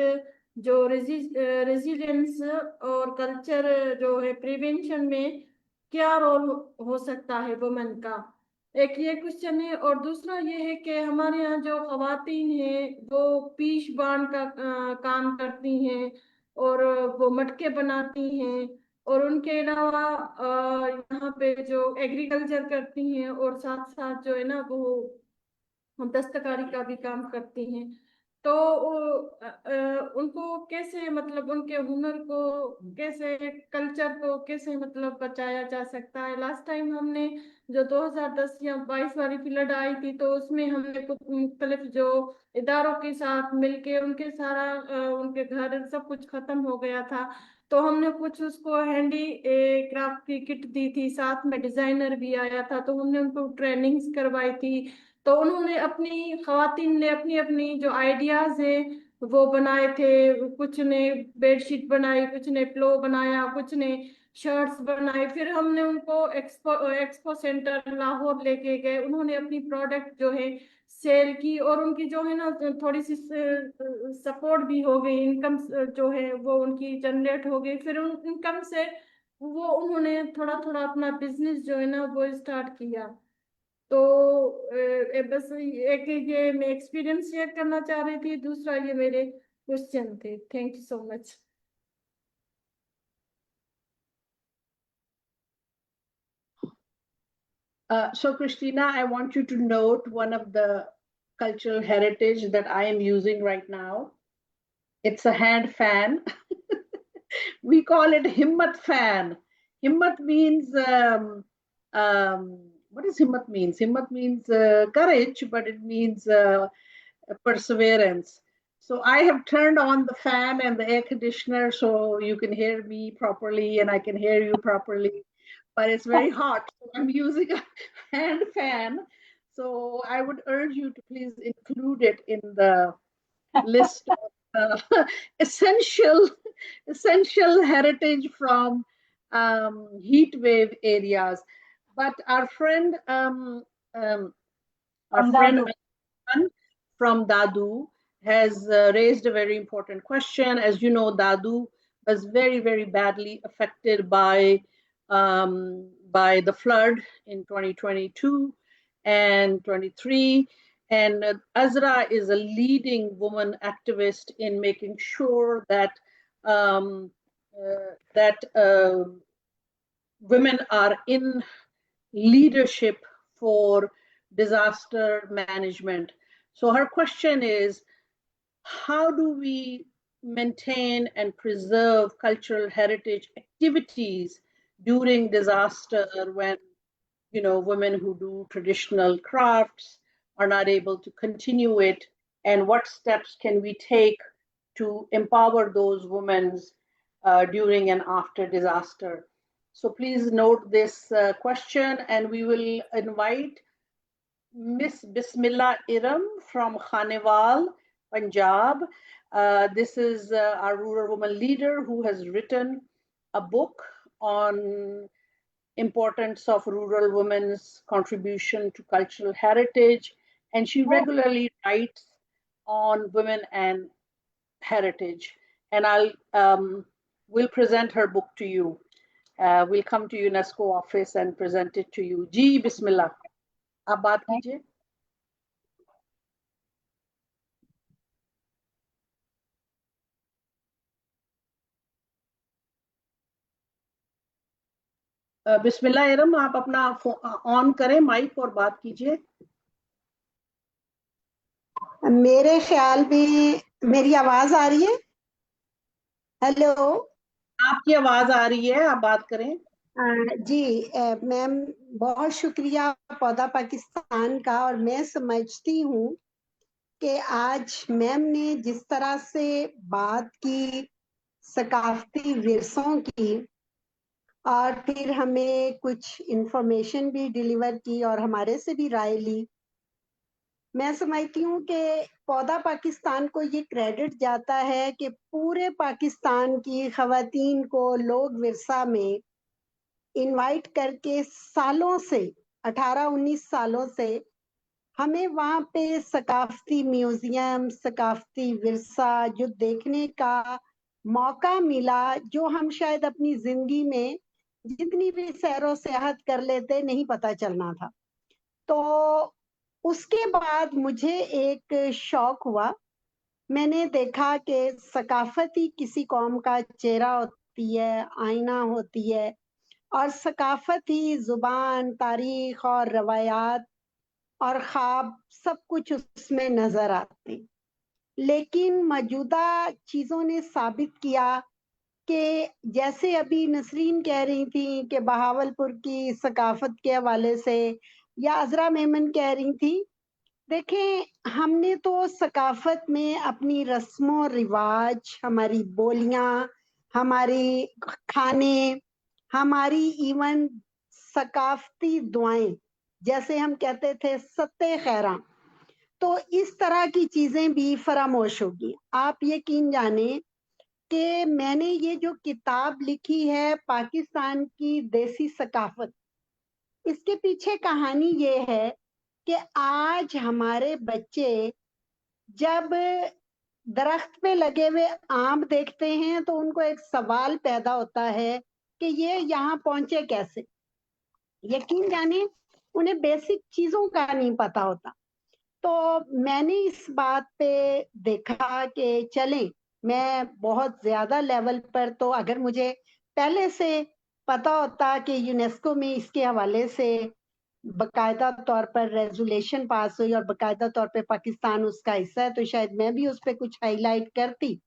जो रेजिलियंस और कल्चर जो है प्रिवेंशन में क्या रोल हो सकता है वुमेन का. एक ये क्वेश्चन है. और दूसरा ये है कि हमारे यहाँ जो खवातीन हैं वो पीश बांध का काम करती हैं और वो मटके बनाती हैं, और उनके अलावा यहाँ पे जो एग्रीकल्चर करती हैं और साथ साथ जो है ना वो हम दस्तकारी का भी काम करती हैं. तो उनको कैसे, मतलब उनके हुनर को कैसे, कल्चर को कैसे मतलब बचाया जा सकता है. लास्ट टाइम हमने जो 2010 या 22 वाली फ्लड आई थी, तो उसमें हमने कुछ मुख्तलिफ जो इदारों के साथ मिलके उनके सारा उनके घर सब कुछ खत्म हो गया था. तो हमने कुछ उसको हैंडी क्राफ्ट की किट दी थी, साथ में डिजाइनर भी आया था, तो हमने उनको ट्रेनिंग्स करवाई थी. तो उन्होंने अपनी खवातीन ने अपनी अपनी जो आइडियाज है वो बनाए थे. कुछ ने बेडशीट बनाई, कुछ ने पिलो बनाया, कुछ ने शर्ट्स बनाए. फिर हमने उनको एक्सपो सेंटर लाहौर लेके गए. उन्होंने अपनी प्रोडक्ट जो है सेल की, और उनकी जो है ना थोड़ी सी सपोर्ट भी हो गई, इनकम जो है वो उनकी जनरेट हो गई. फिर उन इनकम से वो उन्होंने थोड़ा थोड़ा अपना बिजनेस जो है ना वो स्टार्ट किया. तो बस एक ये मैं एक्सपीरियंस शेयर करना चाह रही थी, दूसरा ये मेरे क्वेश्चन थे. Thank you so much. So Christina, I want you to note one of the cultural heritage that I am using right now. It's a hand fan. We call it Himmat fan. Himmat means what does Himmat means? Himmat means courage, but it means perseverance. So I have turned on the fan and the air conditioner so you can hear me properly and I can hear you properly, but it's very hot. So I'm using a hand fan. So I would urge you to please include it in the list of essential heritage from heat wave areas. But our friend from Dadu has raised a very important question. As you know, Dadu was very, very badly affected by the flood in 2022 and 23. And Azra is a leading woman activist in making sure that women are in leadership for disaster management. So her question is, how do we maintain and preserve cultural heritage activities during disaster when, you know, women who do traditional crafts are not able to continue it, and what steps can we take to empower those women during and after disaster? So please note this question, and we will invite Miss Bismillah Iram from Khanewal, Punjab. This is our rural woman leader who has written a book on importance of rural women's contribution to cultural heritage, and she regularly writes on women and heritage. And we'll present her book to you. We'll come to UNESCO office and present it to you. Ji, Bismillah. आप बात कीजिए. बिस्मिल्लाह इरम, आप अपना on करें mic और बात कीजिए। मेरे ख्याल में मेरी आवाज आ रही है? हेलो। आपकी आवाज आ रही है, आप बात करें। जी मैम, बहुत शुक्रिया पौधा पाकिस्तान का। और मैं समझती हूँ कि आज मैम ने जिस तरह से बात की सकाफती विरसों की, और फिर हमें कुछ इंफॉर्मेशन भी डिलीवर की और हमारे से भी राय ली, मैं समझती हूँ कि पौधा पाकिस्तान को ये क्रेडिट जाता है कि पूरे पाकिस्तान की खवातीन को लोक विरसा में इनवाइट करके सालों से 18-19 सालों से हमें वहाँ पे सकाफती म्यूजियम, सकाफती विरसा जो देखने का मौका मिला, जो हम शायद अपनी जिंदगी में जितनी भी सैरो सियाहत कर लेते नहीं पता चलना था। तो उसके बाद मुझे एक शौक हुआ, मैंने देखा कि सकाफत ही किसी कौम का चेहरा होती है, आईना होती है, और सकाफत ही जुबान, तारीख और रवायात और ख्वाब सब कुछ उसमें नजर आते। लेकिन मौजूदा चीजों ने साबित किया कि जैसे अभी नसरीन कह रही थी कि बहावलपुर की सकाफत के हवाले से, या अजरा मेमन कह रही थी, देखें हमने तो सकाफत में अपनी रस्मों रिवाज, हमारी बोलियां, हमारी खाने, हमारी इवन सकाफती दुआएं, जैसे हम कहते थे सत्ते खैरा, तो इस तरह की चीजें भी फरामोश होगी। आप यकीन जाने कि मैंने ये जो किताब लिखी है पाकिस्तान की देसी सकाफत, इसके पीछे कहानी ये है कि आज हमारे बच्चे जब दरख्त पे लगे हुए आम देखते हैं तो उनको एक सवाल पैदा होता है कि ये यहाँ पहुंचे कैसे। यकीन जाने उन्हें बेसिक चीजों का नहीं पता होता। तो मैंने इस बात पे देखा कि चलें, मैं बहुत ज्यादा लेवल पर, तो अगर मुझे पहले से पता होता कि यूनेस्को में इसके हवाले से बकायदा तौर पर रेजोल्यूशन पास हुई और बकायदा तौर पे पाकिस्तान उसका हिस्सा है, तो शायद मैं भी उस पर कुछ हाईलाइट करती।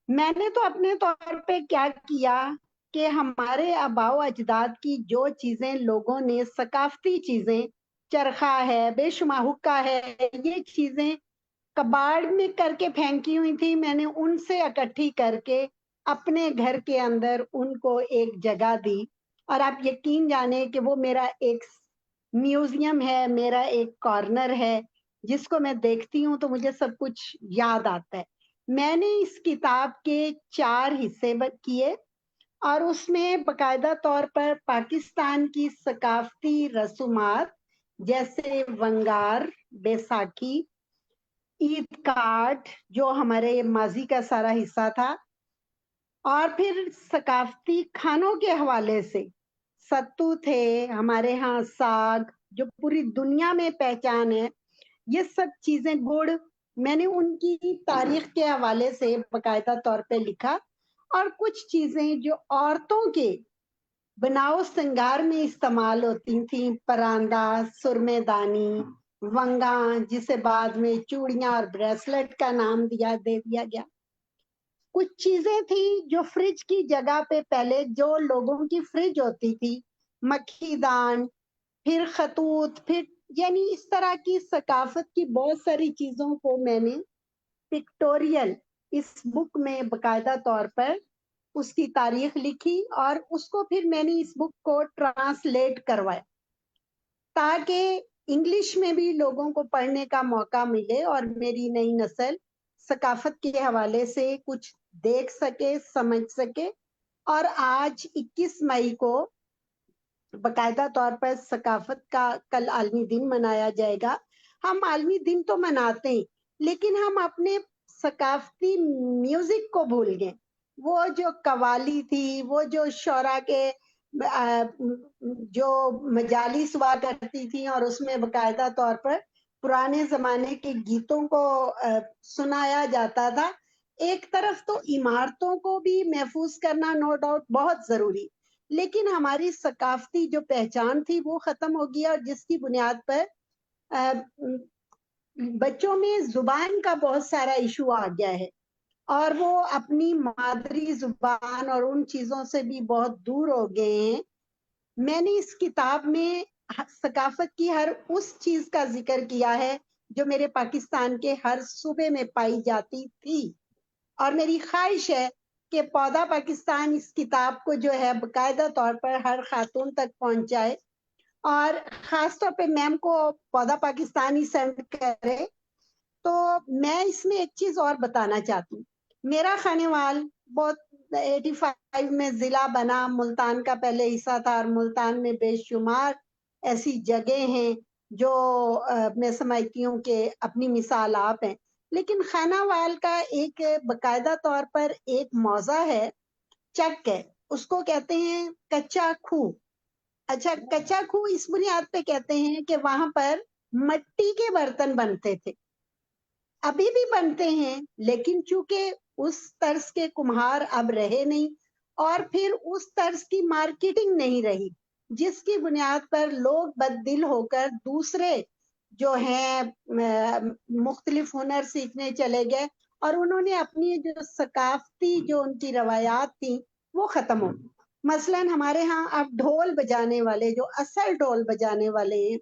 मैंने तो अपने तौर पे क्या किया कि हमारे आबाओ अजदाद की जो चीजें लोगों ने, सकाफती चीजें, चरखा है, बेशुमार हुक्का है, ये चीजें कबाड़ में करके फेंकी हुई थी, मैंने उनसे इकट्ठी करके अपने घर के अंदर उनको एक जगह दी। और आप यकीन जाने कि वो मेरा एक म्यूजियम है, मेरा एक कॉर्नर है, जिसको मैं देखती हूँ तो मुझे सब कुछ याद आता है। मैंने इस किताब के 4 हिस्से किए और उसमें बकायदा तौर पर पाकिस्तान की सकाफती रसूमात जैसे वंगार, बैसाखी, ईद कार्ड जो हमारे माजी का सारा हिस्सा था, और फिर सकाफती खानों के हवाले से सत्तू थे, हमारे यहाँ साग जो पूरी दुनिया में पहचान है, ये सब चीजें, गुड़, मैंने उनकी तारीख के हवाले से बकायदा तौर पे लिखा। और कुछ चीजें जो औरतों के बनाओ श्रृंगार में इस्तेमाल होती थी, परांदा, सुरमेदानी, वंगा, जिसे बाद में चूड़ियां और ब्रेसलेट का नाम दे दिया गया। कुछ चीजें थी जो फ्रिज की जगह पे, पहले जो लोगों की फ्रिज होती थी, मक्खी दान, फिर खतूत, फिर यानी इस तरह की सकाफत की बहुत सारी चीजों को मैंने पिक्टोरियल इस बुक में बकायदा तौर पर उसकी तारीख लिखी और उसको फिर मैंने इस बुक को ट्रांसलेट करवाया ताकि इंग्लिश में भी लोगों को पढ़ने का मौका मिले और मेरी नई नस्ल सकाफत के हवाले से कुछ देख सके, समझ सके। और आज 21 मई को बकायदा तौर पर सकाफत का कल आलमी दिन मनाया जाएगा। हम आलमी दिन तो मनाते हैं, लेकिन हम अपने सकाफती म्यूजिक को भूल गए। वो जो कवाली थी, वो जो शौरा के जो मजालिस हुआ करती थी और उसमें बकायदा तौर पर पुराने जमाने के गीतों को सुनाया जाता था। एक तरफ तो इमारतों को भी महफूज करना नो डाउट बहुत जरूरी, لیکن ہماری ثقافتی جو پہچان تھی وہ ختم ہو گیا، اور جس کی بنیاد پر بچوں میں زبان کا بہت سارا ایشو آ گیا ہے، اور وہ اپنی مادری زبان اور ان چیزوں سے بھی بہت دور ہو گئے ہیں۔ میں نے اس کتاب میں ثقافت کی ہر اس چیز کا ذکر کیا ہے جو میرے پاکستان کے ہر صوبے میں پائی جاتی تھی، اور میری خواہش ہے کہ پودا پاکستان اس کتاب کو جو ہے باقاعدہ طور پر ہر خاتون تک پہنچائے، اور خاص طور پہ میم کو پودا پاکستان ہی سینڈ کرے۔ تو میں اس میں ایک چیز اور بتانا چاہتی ہوں، میرا خانوال بہت 85 میں ضلع بنا، ملتان کا پہلے حصہ تھا، اور ملتان میں بے شمار ایسی جگہ ہیں جو میں سمجھتی ہوں کہ اپنی مثال آپ ہیں، لیکن خانوال کا ایک باقاعدہ طور پر ایک موضع ہے، چک ہے، اس کو کہتے ہیں کچا کھو۔ اچھا، کچا کھو اس بنیاد پہ کہتے ہیں کہ وہاں پر مٹی کے برتن بنتے تھے، ابھی بھی بنتے ہیں، لیکن چونکہ اس طرز کے کمہار اب رہے نہیں، اور پھر اس طرز کی مارکیٹنگ نہیں رہی، جس کی بنیاد پر لوگ بددل ہو کر دوسرے جو ہیں مختلف ہنر سیکھنے چلے گئے، اور انہوں نے اپنی جو ثقافتی جو ان کی روایات تھیں وہ ختم ہو گئی۔ مثلاً ہمارے ہاں اب ڈھول بجانے والے، جو اصل ڈھول بجانے والے ہیں،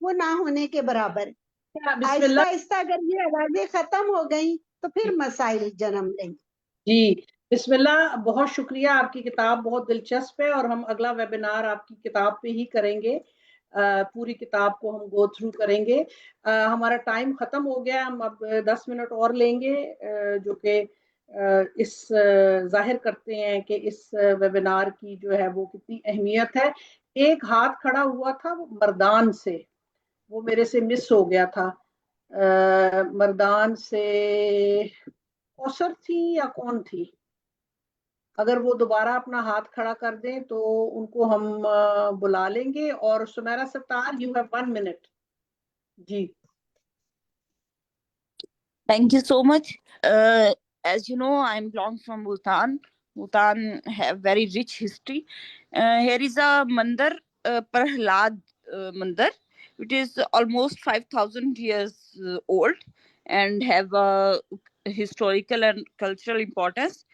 وہ نہ ہونے کے برابر۔ بسم آہستہ اللہ۔ آہستہ اگر یہ آوازیں ختم ہو گئیں تو پھر مسائل جنم لیں گے۔ جی بسم اللہ، بہت شکریہ، آپ کی کتاب بہت دلچسپ ہے، اور ہم اگلا ویبینار آپ کی کتاب پہ ہی کریں گے، پوری کتاب کو ہم گو تھرو کریں گے۔ ہمارا ٹائم ختم ہو گیا، ہم اب 10 منٹ اور لیں گے، جو کہ اس ظاہر کرتے ہیں کہ اس ویبینار کی جو ہے وہ کتنی اہمیت ہے۔ ایک ہاتھ کھڑا ہوا تھا وہ مردان سے، وہ میرے سے مس ہو گیا تھا، مردان سے کوثر تھی یا کون تھی؟ اگر وہ دوبارہ اپنا ہاتھ کھڑا کر دیں تو ان کو ہم بلا لیں گے۔ اور Samira Sattar, you have 1 minute. جی Thank you so much. As you know, I belong from Bhutan. Bhutan have very rich history. Here is a mandir, Prahlad mandir. It is almost 5,000 years old and have a historical and cultural importance.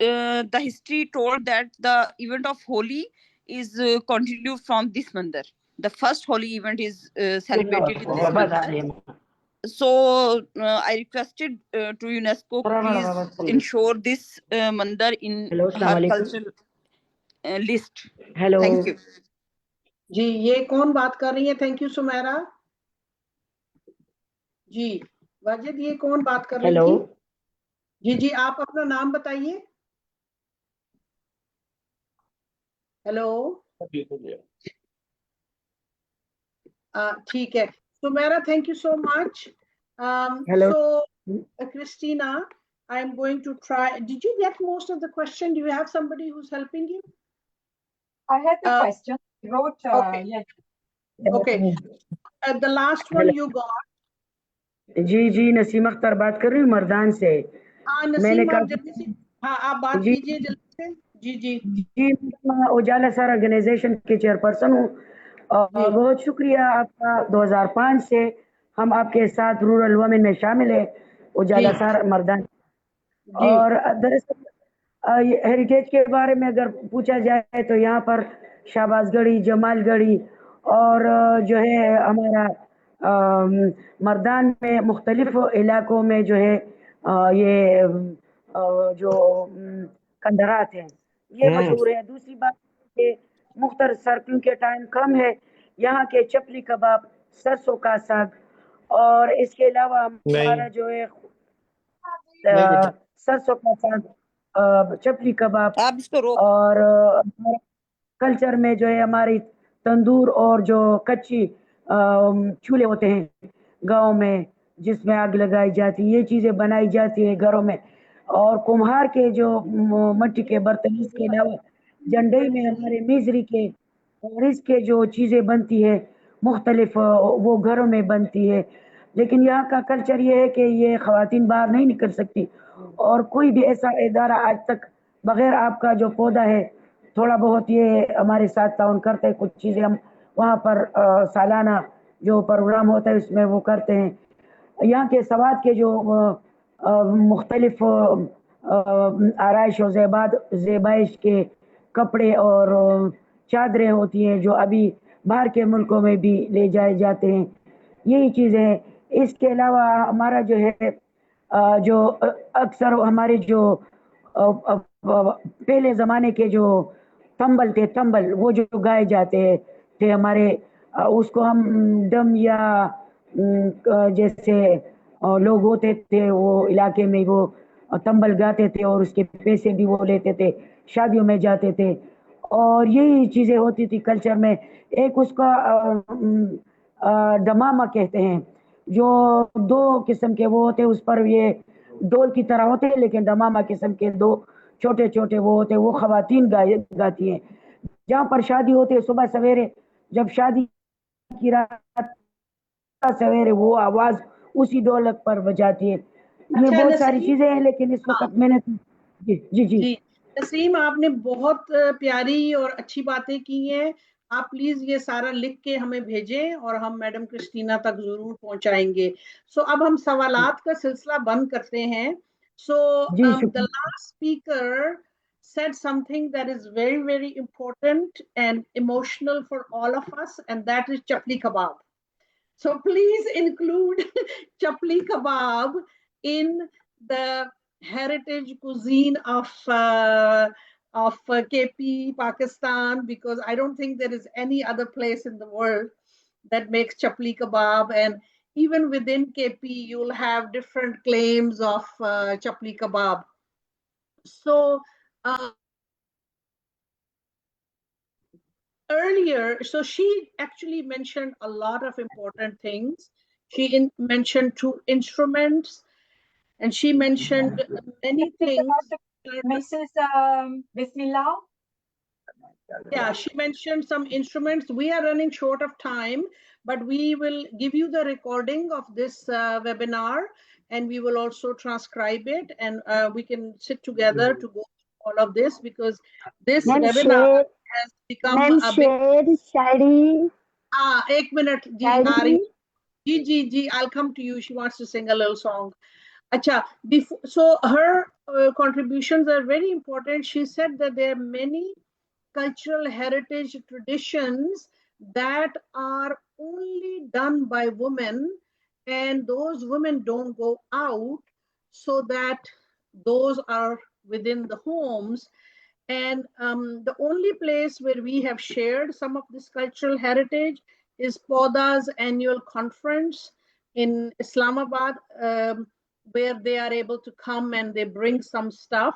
The history told that the event of Holi is continued from this mandir. The first Holi event is celebrated in this mandir. So I requested to UNESCO, please ensure this mandir in her cultural list. Thank you. جی، یہ کون بات کر رہی ہے؟ Thank you Samira جی۔ واجد، یہ کون بات کر رہی تھی؟ جی جی، آپ اپنا نام بتائیے۔ ہیلو، ٹھیک ہے Sameera, thank you so much. So Christina, I am going to try. Did you get most of the question? Do you have somebody who's helping you? I had the question. I wrote, Okay. yes. Okay. The last one you got. جی نسیم اختر بات کر رہی ہوں مردان سے۔ میں نے نسیم، کہا آپ جلدی سے، ہاں آپ بات کیجیے جلدی سے۔ جی جی جی، اجالا سر آرگنائزیشن کے چیئرپرسن ہوں، اور بہت شکریہ آپ کا۔ 2005 سے ہم آپ کے ساتھ رورل وومن میں شامل ہے، اجالا سر مردان۔ اور دراصل ہیریٹیج کے بارے میں اگر پوچھا جائے تو یہاں پر شہباز گڑھی، جمال گڑھی، اور جو ہے ہمارا مردان میں مختلف علاقوں میں جو ہے یہ جو کندرات ہیں یہ مشہور ہے۔ دوسری بات کہ مختصر کیونکہ ٹائم کم ہے، یہاں کے چپلی کباب، سرسوں کا ساگ، اور اس کے علاوہ ہمارا جو ہے سرسوں کا ساگ، چپلی کباب، اور کلچر میں جو ہے ہماری تندور اور جو کچی چولہے ہوتے ہیں گاؤں میں جس میں آگ لگائی جاتی، یہ چیزیں بنائی جاتی ہیں گھروں میں۔ اور کمہار کے جو مٹی کے برتن، اس کے علاوہ جنڈئی میں ہمارے میزری کے اور اس کے جو چیزیں بنتی ہے مختلف وہ گھروں میں بنتی ہے۔ لیکن یہاں کا کلچر یہ ہے کہ یہ خواتین باہر نہیں نکل سکتی، اور کوئی بھی ایسا ادارہ آج تک बगैर आपका जो पौधा है थोड़ा बहुत ये हमारे साथ ताउन करते हैं, कुछ चीज़ें हम वहाँ पर सालाना जो प्रोग्राम होता है उसमें वो करते हैं। यहाँ के सवाद के जो मुख्तलिफ आरइश और ज़ेबाइश के कपड़े और चादरें होती हैं जो अभी बाहर के मुल्कों में भी ले जाए जाते हैं, यही चीज़ें हैं। इसके अलावा हमारा जो है जो अक्सर हमारे जो पहले ज़माने के जो तंबल वो जो गाए जाते थे हमारे, उसको हम डम या जैसे लोग होते थे वो इलाके में वो तंबल गाते थे और उसके पैसे भी वो लेते थे, शादियों में जाते थे और यही चीज़ें होती थी कल्चर में। एक उसका डमामा कहते हैं, जो दो किस्म के वो होते हैं, उस पर ये डोल की तरह होते हैं लेकिन डमामा किस्म के दो छोटे छोटे वो होते हैं, वो खवातीन गाती हैं। जहाँ पर शादी होती है सुबह सवेरे, जब शादी की रात सवेरे वो आवाज उसी ढोलक पर बजाती है। ये अच्छा बहुत सारी नसीम, चीजें हैं लेकिन इस हाँ वक्त मैंने जी जी जी जी नसीम, आपने बहुत प्यारी और अच्छी बातें की हैं। आप प्लीज ये सारा लिख के हमें भेजें और हम मैडम क्रिस्टीना तक जरूर पहुंचाएंगे। सो अब हम सवालात का सिलसिला बंद करते हैं। सो जी द शुक्रिया। Last speaker said something that is very very important and emotional for all of us, and that is chapli kebab. So please include chapli kebab in the heritage cuisine of KP Pakistan, because I don't think there is any other place in the world that makes chapli kebab. And even within KP, you'll have different claims of chapli kebab. So earlier, so she actually mentioned a lot of important things. She mentioned two instruments, and she mentioned many Speak things. about the Mrs. Bismillah. Yeah, she mentioned some instruments. We are running short of time, but we will give you the recording of this webinar, and we will also transcribe it, and we can sit together to go through all of this, because this ma'am webinar शेर has become ma'am a big. शेर शायरी Ah, एक minute, जी आ रही शायरी हूँ। जी, I'll come to you. She wants to sing a little song. Acha, before, so her contributions are very important. She said that there are many cultural heritage traditions that are only done by women, and those women don't go out, so that those are within the homes. And the only place where we have shared some of this cultural heritage is Poda's annual conference in Islamabad, where they are able to come and they bring some stuff.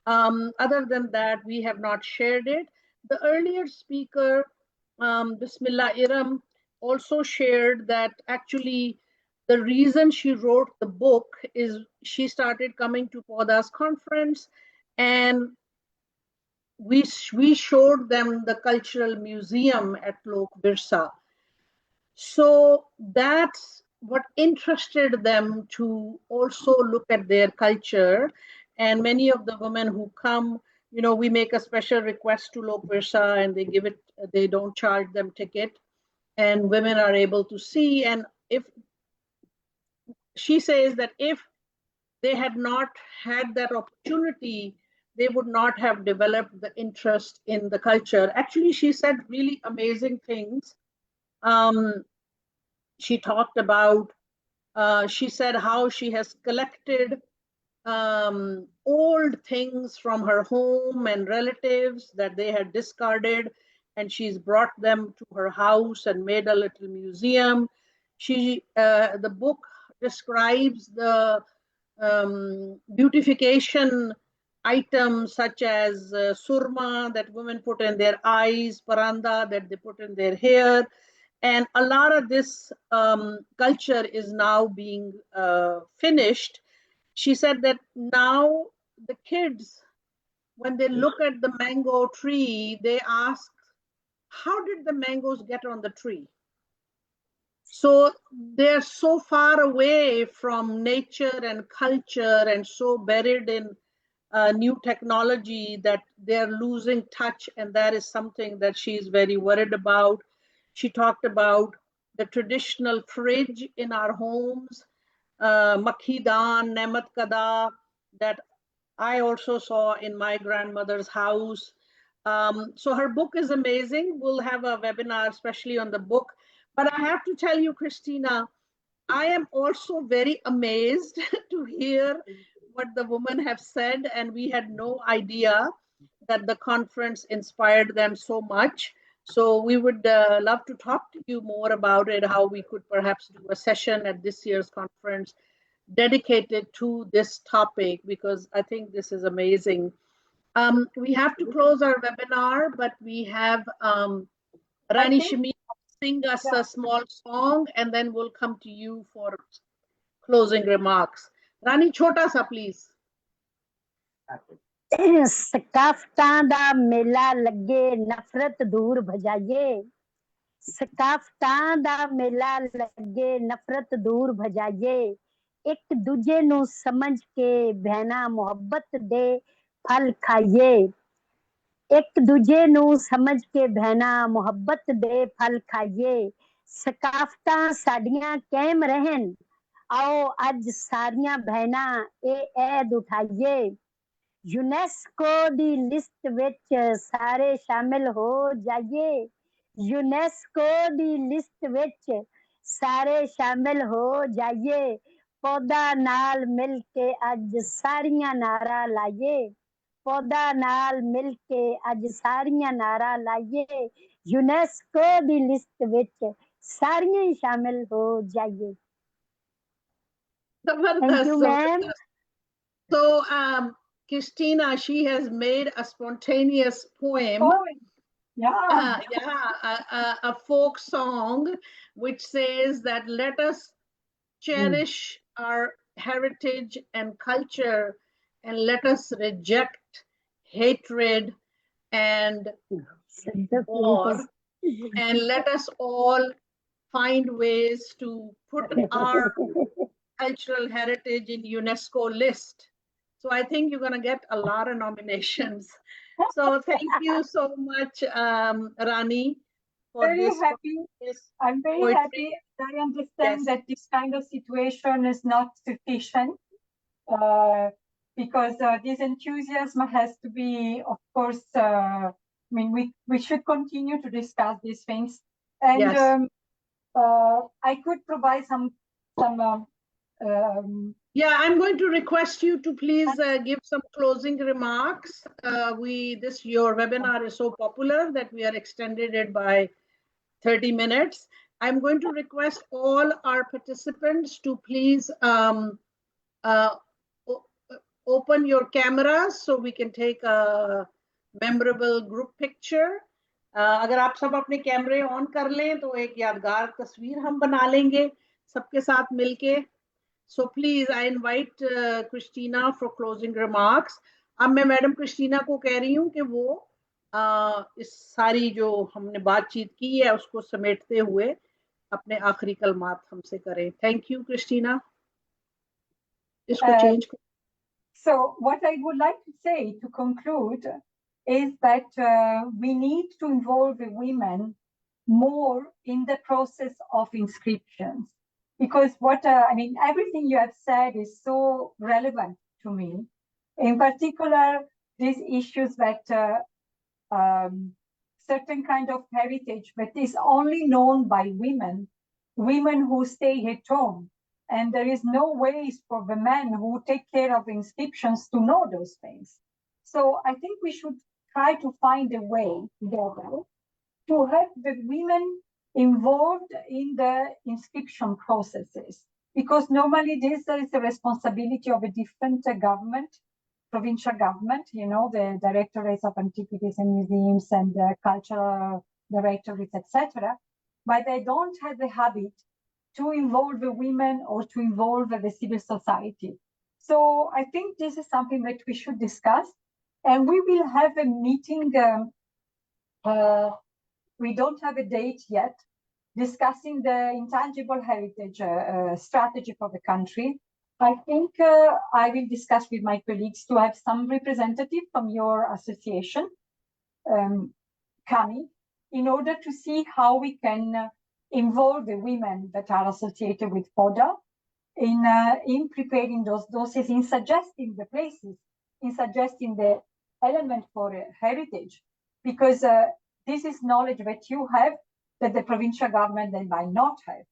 Other than that, we have not shared it. The earlier speaker, Bismillah Iram, also shared that actually the reason she wrote the book is she started coming to Poda's conference, and we showed them the cultural museum at Lok Birsa. So that's what interested them to also look at their culture. And many of the women who come, we make a special request to Lok Birsa, and they give it, they don't charge them ticket, and women are able to see. And if she says that if they had not had that opportunity, they would not have developed the interest in the culture. Actually, she said really amazing things. She talked about, she said how she has collected old things from her home and relatives that they had discarded, and she's brought them to her house and made a little museum. The book describes the beautification items such as surma that women put in their eyes, paranda that they put in their hair, and a lot of this culture is now being finished. She said that now the kids, when they look at the mango tree, they ask, how did the mangoes get on the tree? So they're so far away from nature and culture and so buried in new technology, that they're losing touch, and that is something that she's very worried about. She talked about the traditional fridge in our homes, makhi daan, nemat kada, that I also saw in my grandmother's house. So her book is amazing. We'll have a webinar especially on the book. But I have to tell you, Christina, I am also very amazed to hear what the women have said, and we had no idea that the conference inspired them so much. So we would love to talk to you more about it, how we could perhaps do a session at this year's conference dedicated to this topic, because I think this is amazing. We have to close our webinar, but we have Rani Shami sing us a small song, and then we'll come to you for closing remarks. Rani, chota sa, please. ਸਕਾਫਤਾਂ ਦਾ ਮੇਲਾ ਲੱਗੇ ਨਫ਼ਰਤ ਦੂਰ ਭਜਾਈਏ ਸਕਾਫਤਾਂ ਦਾ ਮੇਲਾ ਲੱਗੇ ਨਫ਼ਰਤ ਦੂਰ ਭਜਾਈਏ ਇੱਕ ਦੂਜੇ ਨੂੰ ਸਮਝ ਕੇ ਬਹਿਣਾ ਮੁਹੱਬਤ ਦੇ ਫਲ ਖਾਈਏ ਇੱਕ ਦੂਜੇ ਨੂੰ ਸਮਝ ਕੇ ਬਹਿਣਾ ਮੁਹੱਬਤ ਦੇ ਫਲ ਖਾਈਏ ਸਕਾਫਤਾਂ ਸਾਡੀਆਂ ਕਾਇਮ ਰਹਿਣ ਆਓ ਅੱਜ ਸਾਰੀਆਂ ਬਹਿਣਾਂ ਇਹ ਐਦ ਉਠਾਈਏ यूनेस्को दी लिस्ट विच सारे शामिल हो जाइए यूनेस्को दी लिस्ट विच सारे शामिल हो जाइए पौधा नाल मिल के अज सारियां नारा लाइए पौधा नाल मिल के अज सारियां नारा लाइए यूनेस्को दी लिस्ट विच सारियां ही शामिल हो जाइए Thank you, ma'am. So Christina, she has made a spontaneous poem. A folk song which says that let us cherish our heritage and culture, and let us reject hatred and war, and let us all find ways to put our cultural heritage in UNESCO list. So I think you're going to get a lot of nominations. So thank you so much, Rani, for very happy. I'm very poetry. happy. I understand that this kind of situation is not sufficient because this enthusiasm has to be, of course, I mean, we should continue to discuss these things. And I could provide some yeah, I'm going to request you to please give some closing remarks. Your webinar is so popular that we are extended it by 30 minutes. I'm going to request all our participants to please open your cameras so we can take a memorable group picture. अगर आप सब अपने कैमरे on कर लें तो एक यादगार तस्वीर हम बना लेंगे सबके साथ मिलके. So please, I invite Christina for closing remarks. अब मैं मैडम क्रिस्टीना को कह रही हूँ कि वो इस सारी जो हमने बातचीत की है उसको समेटते हुए अपने आखिरी कलमात हमसे करें. Thank you, Christina. इसको change. So what I would like to say to conclude is that we need to involve the women more in the process of inscriptions. Because I mean, everything you have said is so relevant to me. In particular, these issues that certain kind of heritage that is only known by women who stay at home. And there is no ways for the men who take care of inscriptions to know those things. So I think we should try to find a way together to have the women involved in the inscription processes, because normally this is the responsibility of a different government, provincial government, you know, the directorates of antiquities and museums and the cultural directorates, etc. But they don't have the habit to involve the women or to involve the civil society. So I think this is something that we should discuss, and we will have a meeting. We don't have a date yet, discussing the intangible heritage strategy for the country. I think I will discuss with my colleagues to have some representative from your association coming in order to see how we can involve the women that are associated with PODA in preparing those dossiers, in suggesting the places, in suggesting the element for heritage, because this is knowledge that you have that the provincial government they might not have.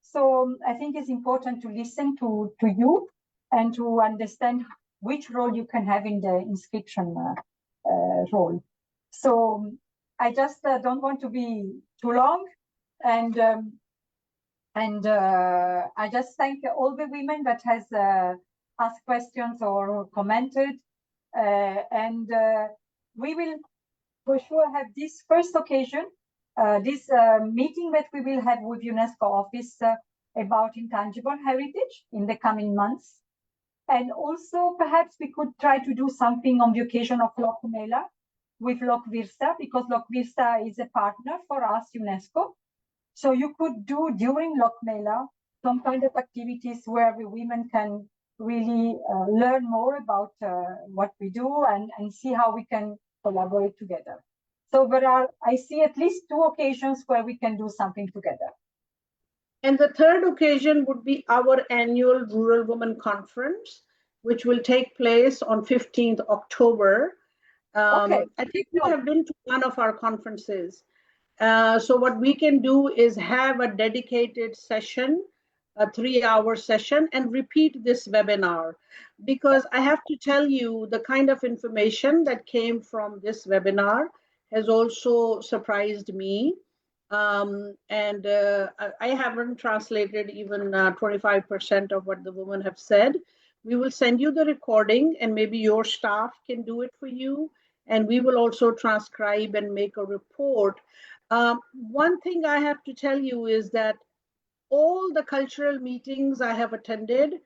So I think it's important to listen to you and to understand which role you can have in the inscription role. So I just don't want to be too long, and I just thank all the women that has asked questions or commented, and we will for sure have this first occasion, this meeting that we will have with UNESCO office about intangible heritage in the coming months. And also perhaps we could try to do something on the occasion of Lok Mela with Lok Virsa, because Lok Virsa is a partner for us, UNESCO. So you could do during Lok Mela some kind of activities where the women can really learn more about what we do and see how we can collaborate together. So there are, I see at least 2 occasions where we can do something together. And the third occasion would be our annual Rural Women Conference, which will take place on 15th October. Okay. I think you have been to one of our conferences. So what we can do is have a dedicated session, a 3-hour session, and repeat this webinar. Because I have to tell you, the kind of information that came from this webinar has also surprised me. And I haven't translated even 25% of what the women have said. We will send you the recording, and maybe your staff can do it for you. And we will also transcribe and make a report. One thing I have to tell you is that all the cultural meetings I have attended,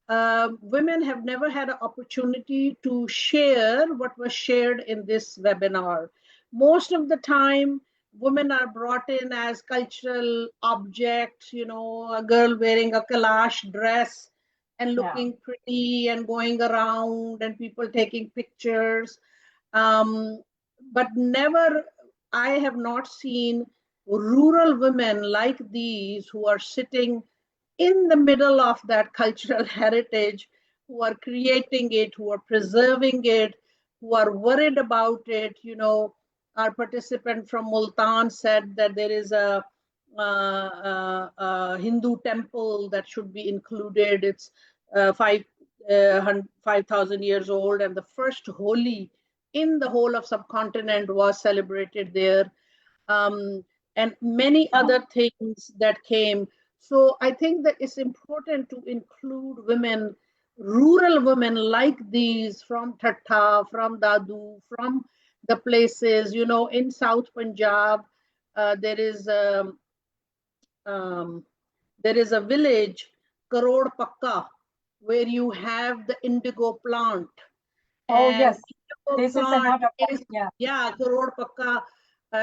women have never had an opportunity to share what was shared in this webinar. Most of the time, women are brought in as cultural objects, you know, a girl wearing a kalash dress and looking pretty and going around and people taking pictures. But never, I have not seen rural women like these who are sitting in the middle of that cultural heritage, who are creating it, who are preserving it, who are worried about it. You know, our participant from Multan said that there is a Hindu temple that should be included. It's 5,000 years old, and the first Holi in the whole of subcontinent was celebrated there. And many other things that came. So I think that it's important to include women, rural women like these from Thatta, from Dadu, from the places, you know, in South Punjab, there is a village, Karod Pakka, where you have the indigo plant. Oh, and yes. Indigo This is plant another point, is, yeah. Karod Pakka,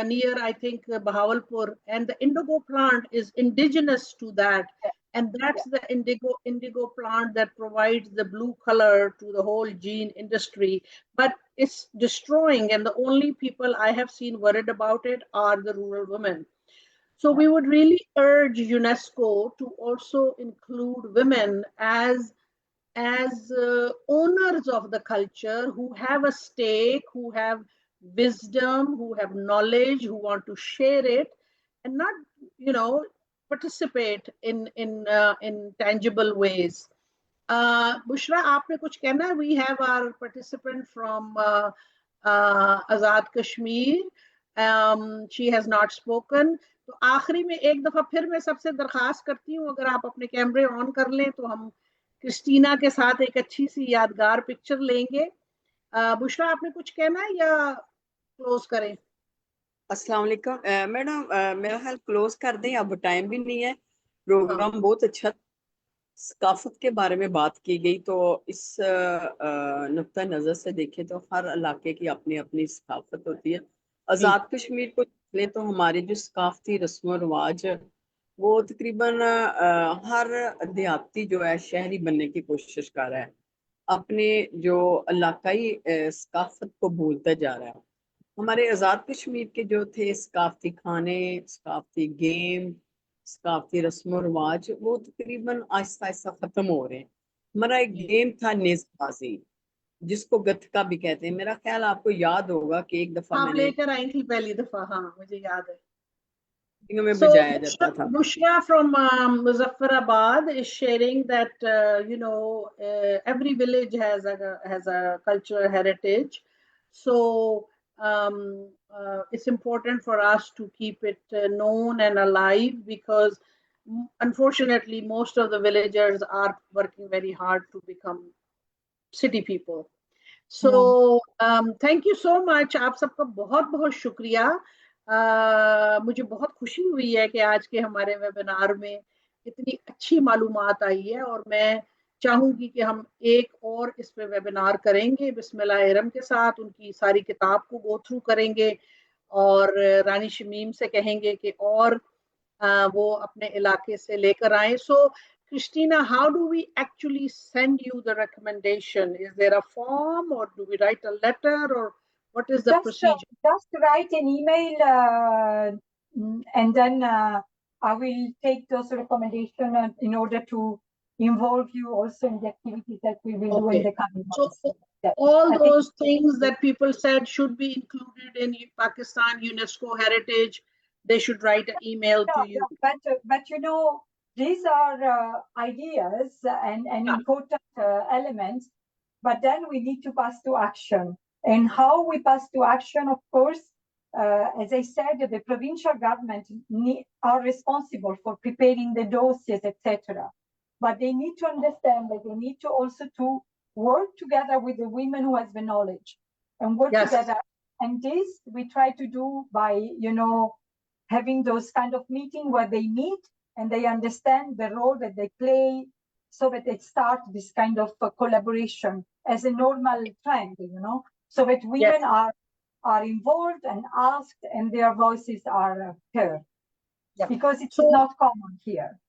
near, I think, Bahawalpur. And the indigo plant is indigenous to that. And that's the indigo plant that provides the blue color to the whole jean industry. But it's destroying, and the only people I have seen worried about it are the rural women. So we would really urge UNESCO to also include women as owners of the culture, who have a stake, who have wisdom, who have knowledge, who want to share it, and not, you know, participate in tangible ways. Bushra, आपने कुछ कहना है? We have our participant from Azad Kashmir. She has not spoken. तो आखिरी में एक दफा फिर मैं सबसे दरखास्त करती हूँ, अगर आप अपने कैमरे ऑन कर लें तो हम क्रिस्टीना के साथ एक अच्छी सी यादगार पिक्चर लेंगे। बुशरा, आपने कुछ कहना है या क्लोज करें? अस्सलाम वालेकुम मैडम, मेरा ख्याल क्लोज कर दें, अब टाइम भी नहीं है। प्रोग्राम बहुत अच्छा, सकाफत के बारे में बात की गई, तो इस नुक्ता नज़र से देखें तो हर इलाके की अपनी अपनी सकाफत होती है। आज़ाद कश्मीर को ले तो हमारी जो सकाफती रस्म व रिवाज वो तकरीबन हर देहाती जो है शहरी बनने की कोशिश कर रहा है, अपने जो इलाकाई सकाफत को भूलता जा रहा है। हमारे आज़ाद कश्मीर के जो थे सकाफती खाने, सकाफती गेम, सकाफती रस्म रिवाज, वो तकरीबन आहिस्ता आहिस्ता खत्म हो रहे हैं। हमारा एक गेम था नेज़बाजी, जिसको गतका भी कहते हैं। मेरा ख्याल आपको याद होगा कि एक दफा आप मैंने लेकर आई थी पहली दफा, हाँ मुझे याद है। में So बजाया जाता था। Bushra from Muzaffarabad is sharing that every village has a cultural heritage. So it's important for us to keep it known and alive, because unfortunately most of the villagers are working very hard to become city people. So thank you so much. आप सबका बहुत बहुत शुक्रिया। मुझे बहुत खुशी हुई है कि आज के हमारे वेबिनार में इतनी अच्छी मालूमात आई है, और मैं चाहूंगी कि हम एक और इस पे वेबिनार करेंगे बिस्मिल्लाहिर्रहमानिर्रहीम के साथ, उनकी सारी किताब को गो थ्रू करेंगे और रानी शमीम से कहेंगे कि और वो अपने इलाके से लेकर आए। सो Christina, how do we actually send you the recommendation? Is there a form, or do we write a letter, or what is the procedure? Just write an email, and then I will take those recommendations in order to involve you also in the activities that we will do in the coming months. So all those things that people said should be included in Pakistan UNESCO Heritage, they should write an email to you. But you know, these are ideas and important elements, but then we need to pass to action. And how we pass to action, of course, as I said, the provincial government are responsible for preparing the dossiers, etc. But they need to understand that they need to also to work together with the women who has the knowledge and work together. And this we try to do by, having those kind of meetings where they meet and they understand the role that they play, so that they start this kind of collaboration as a normal trend, so that women are involved and asked and their voices are heard, because it's not common here.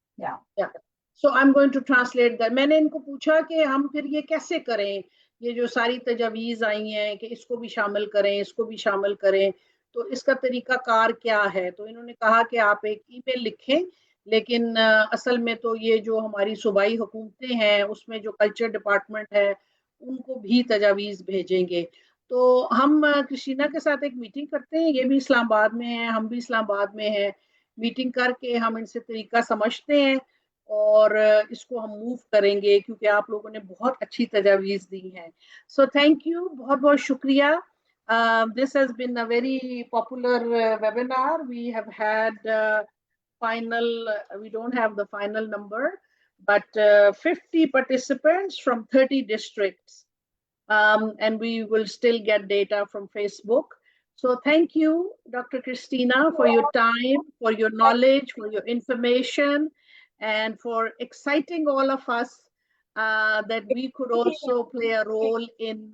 So I'm going to translate that. मैंने इनको पूछा कि हम फिर ये कैसे करें, ये जो सारी तजावीज़ आई हैं कि इसको भी शामिल करें, इसको भी शामिल करें, तो इसका तरीकाकार क्या है। तो इन्होंने कहा कि आप एक ईमेल लिखें, लेकिन असल में तो ये जो हमारी सूबाई हुकूमतें हैं उसमें जो कल्चर डिपार्टमेंट है उनको भी तजावीज़ भेजेंगे। तो हम क्रिस्टीना के साथ एक मीटिंग करते हैं, ये भी इस्लामाबाद में है, हम भी इस्लामाबाद में हैं। मीटिंग करके हम इनसे तरीका समझते हैं और इसको हम मूव करेंगे, क्योंकि आप लोगों ने बहुत अच्छी तजावीज़ दी हैं। सो थैंक यू, बहुत बहुत शुक्रिया। This has been a very popular webinar. We have had we don't have the final number, but 50 participants from 30 districts. And we will still get data from Facebook. So thank you, Dr. Christina, for your time, for your knowledge, for your information, and for exciting all of us that we could also play a role in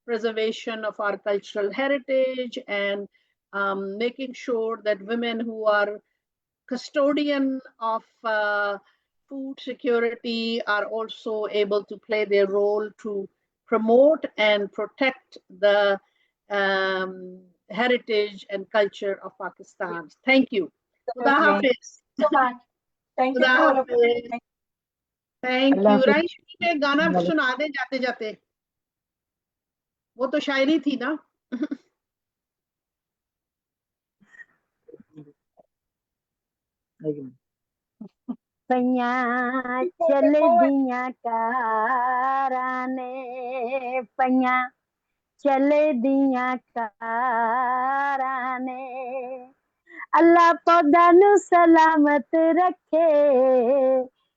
preservation of our cultural heritage, and making sure that women who are custodian of food security are also able to play their role to promote and protect the heritage and culture of Pakistan. Thank you. Khuda Hafiz. Thank you. Khuda Hafiz. Thank you. राइशी में गाना सुना दे जाते जाते, वो तो शायरी थी ना। पैया चल दिया काराने, पैया चल दिया काराने, अल्लाह पौधा नु सलामत रखे,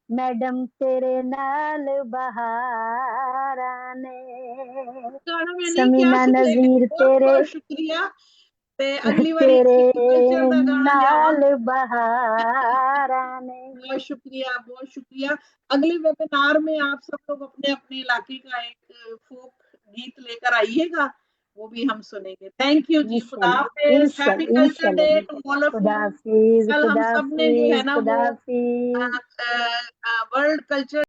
मैडम तेरे नाल बहारा ने, समीना नजीर तेरे शुक्रिया। अगली बार तेरे नाल बहारा ने। बहुत शुक्रिया, बहुत शुक्रिया। अगले वेबिनार में आप सब लोग अपने अपने इलाके का एक फोक गीत लेकर आइएगा, वो भी हम सुनेंगे। थैंक यू जी, खुदा इंशाल्लाह हाफिज, हैप्पी कल्चर इंशाल्लाह डे जी। टू ऑल ऑफ खुदा यू। हाफिज, कल हम खुदा सब ने जो है हाफिज, ना खुदा वो हाफिज। World culture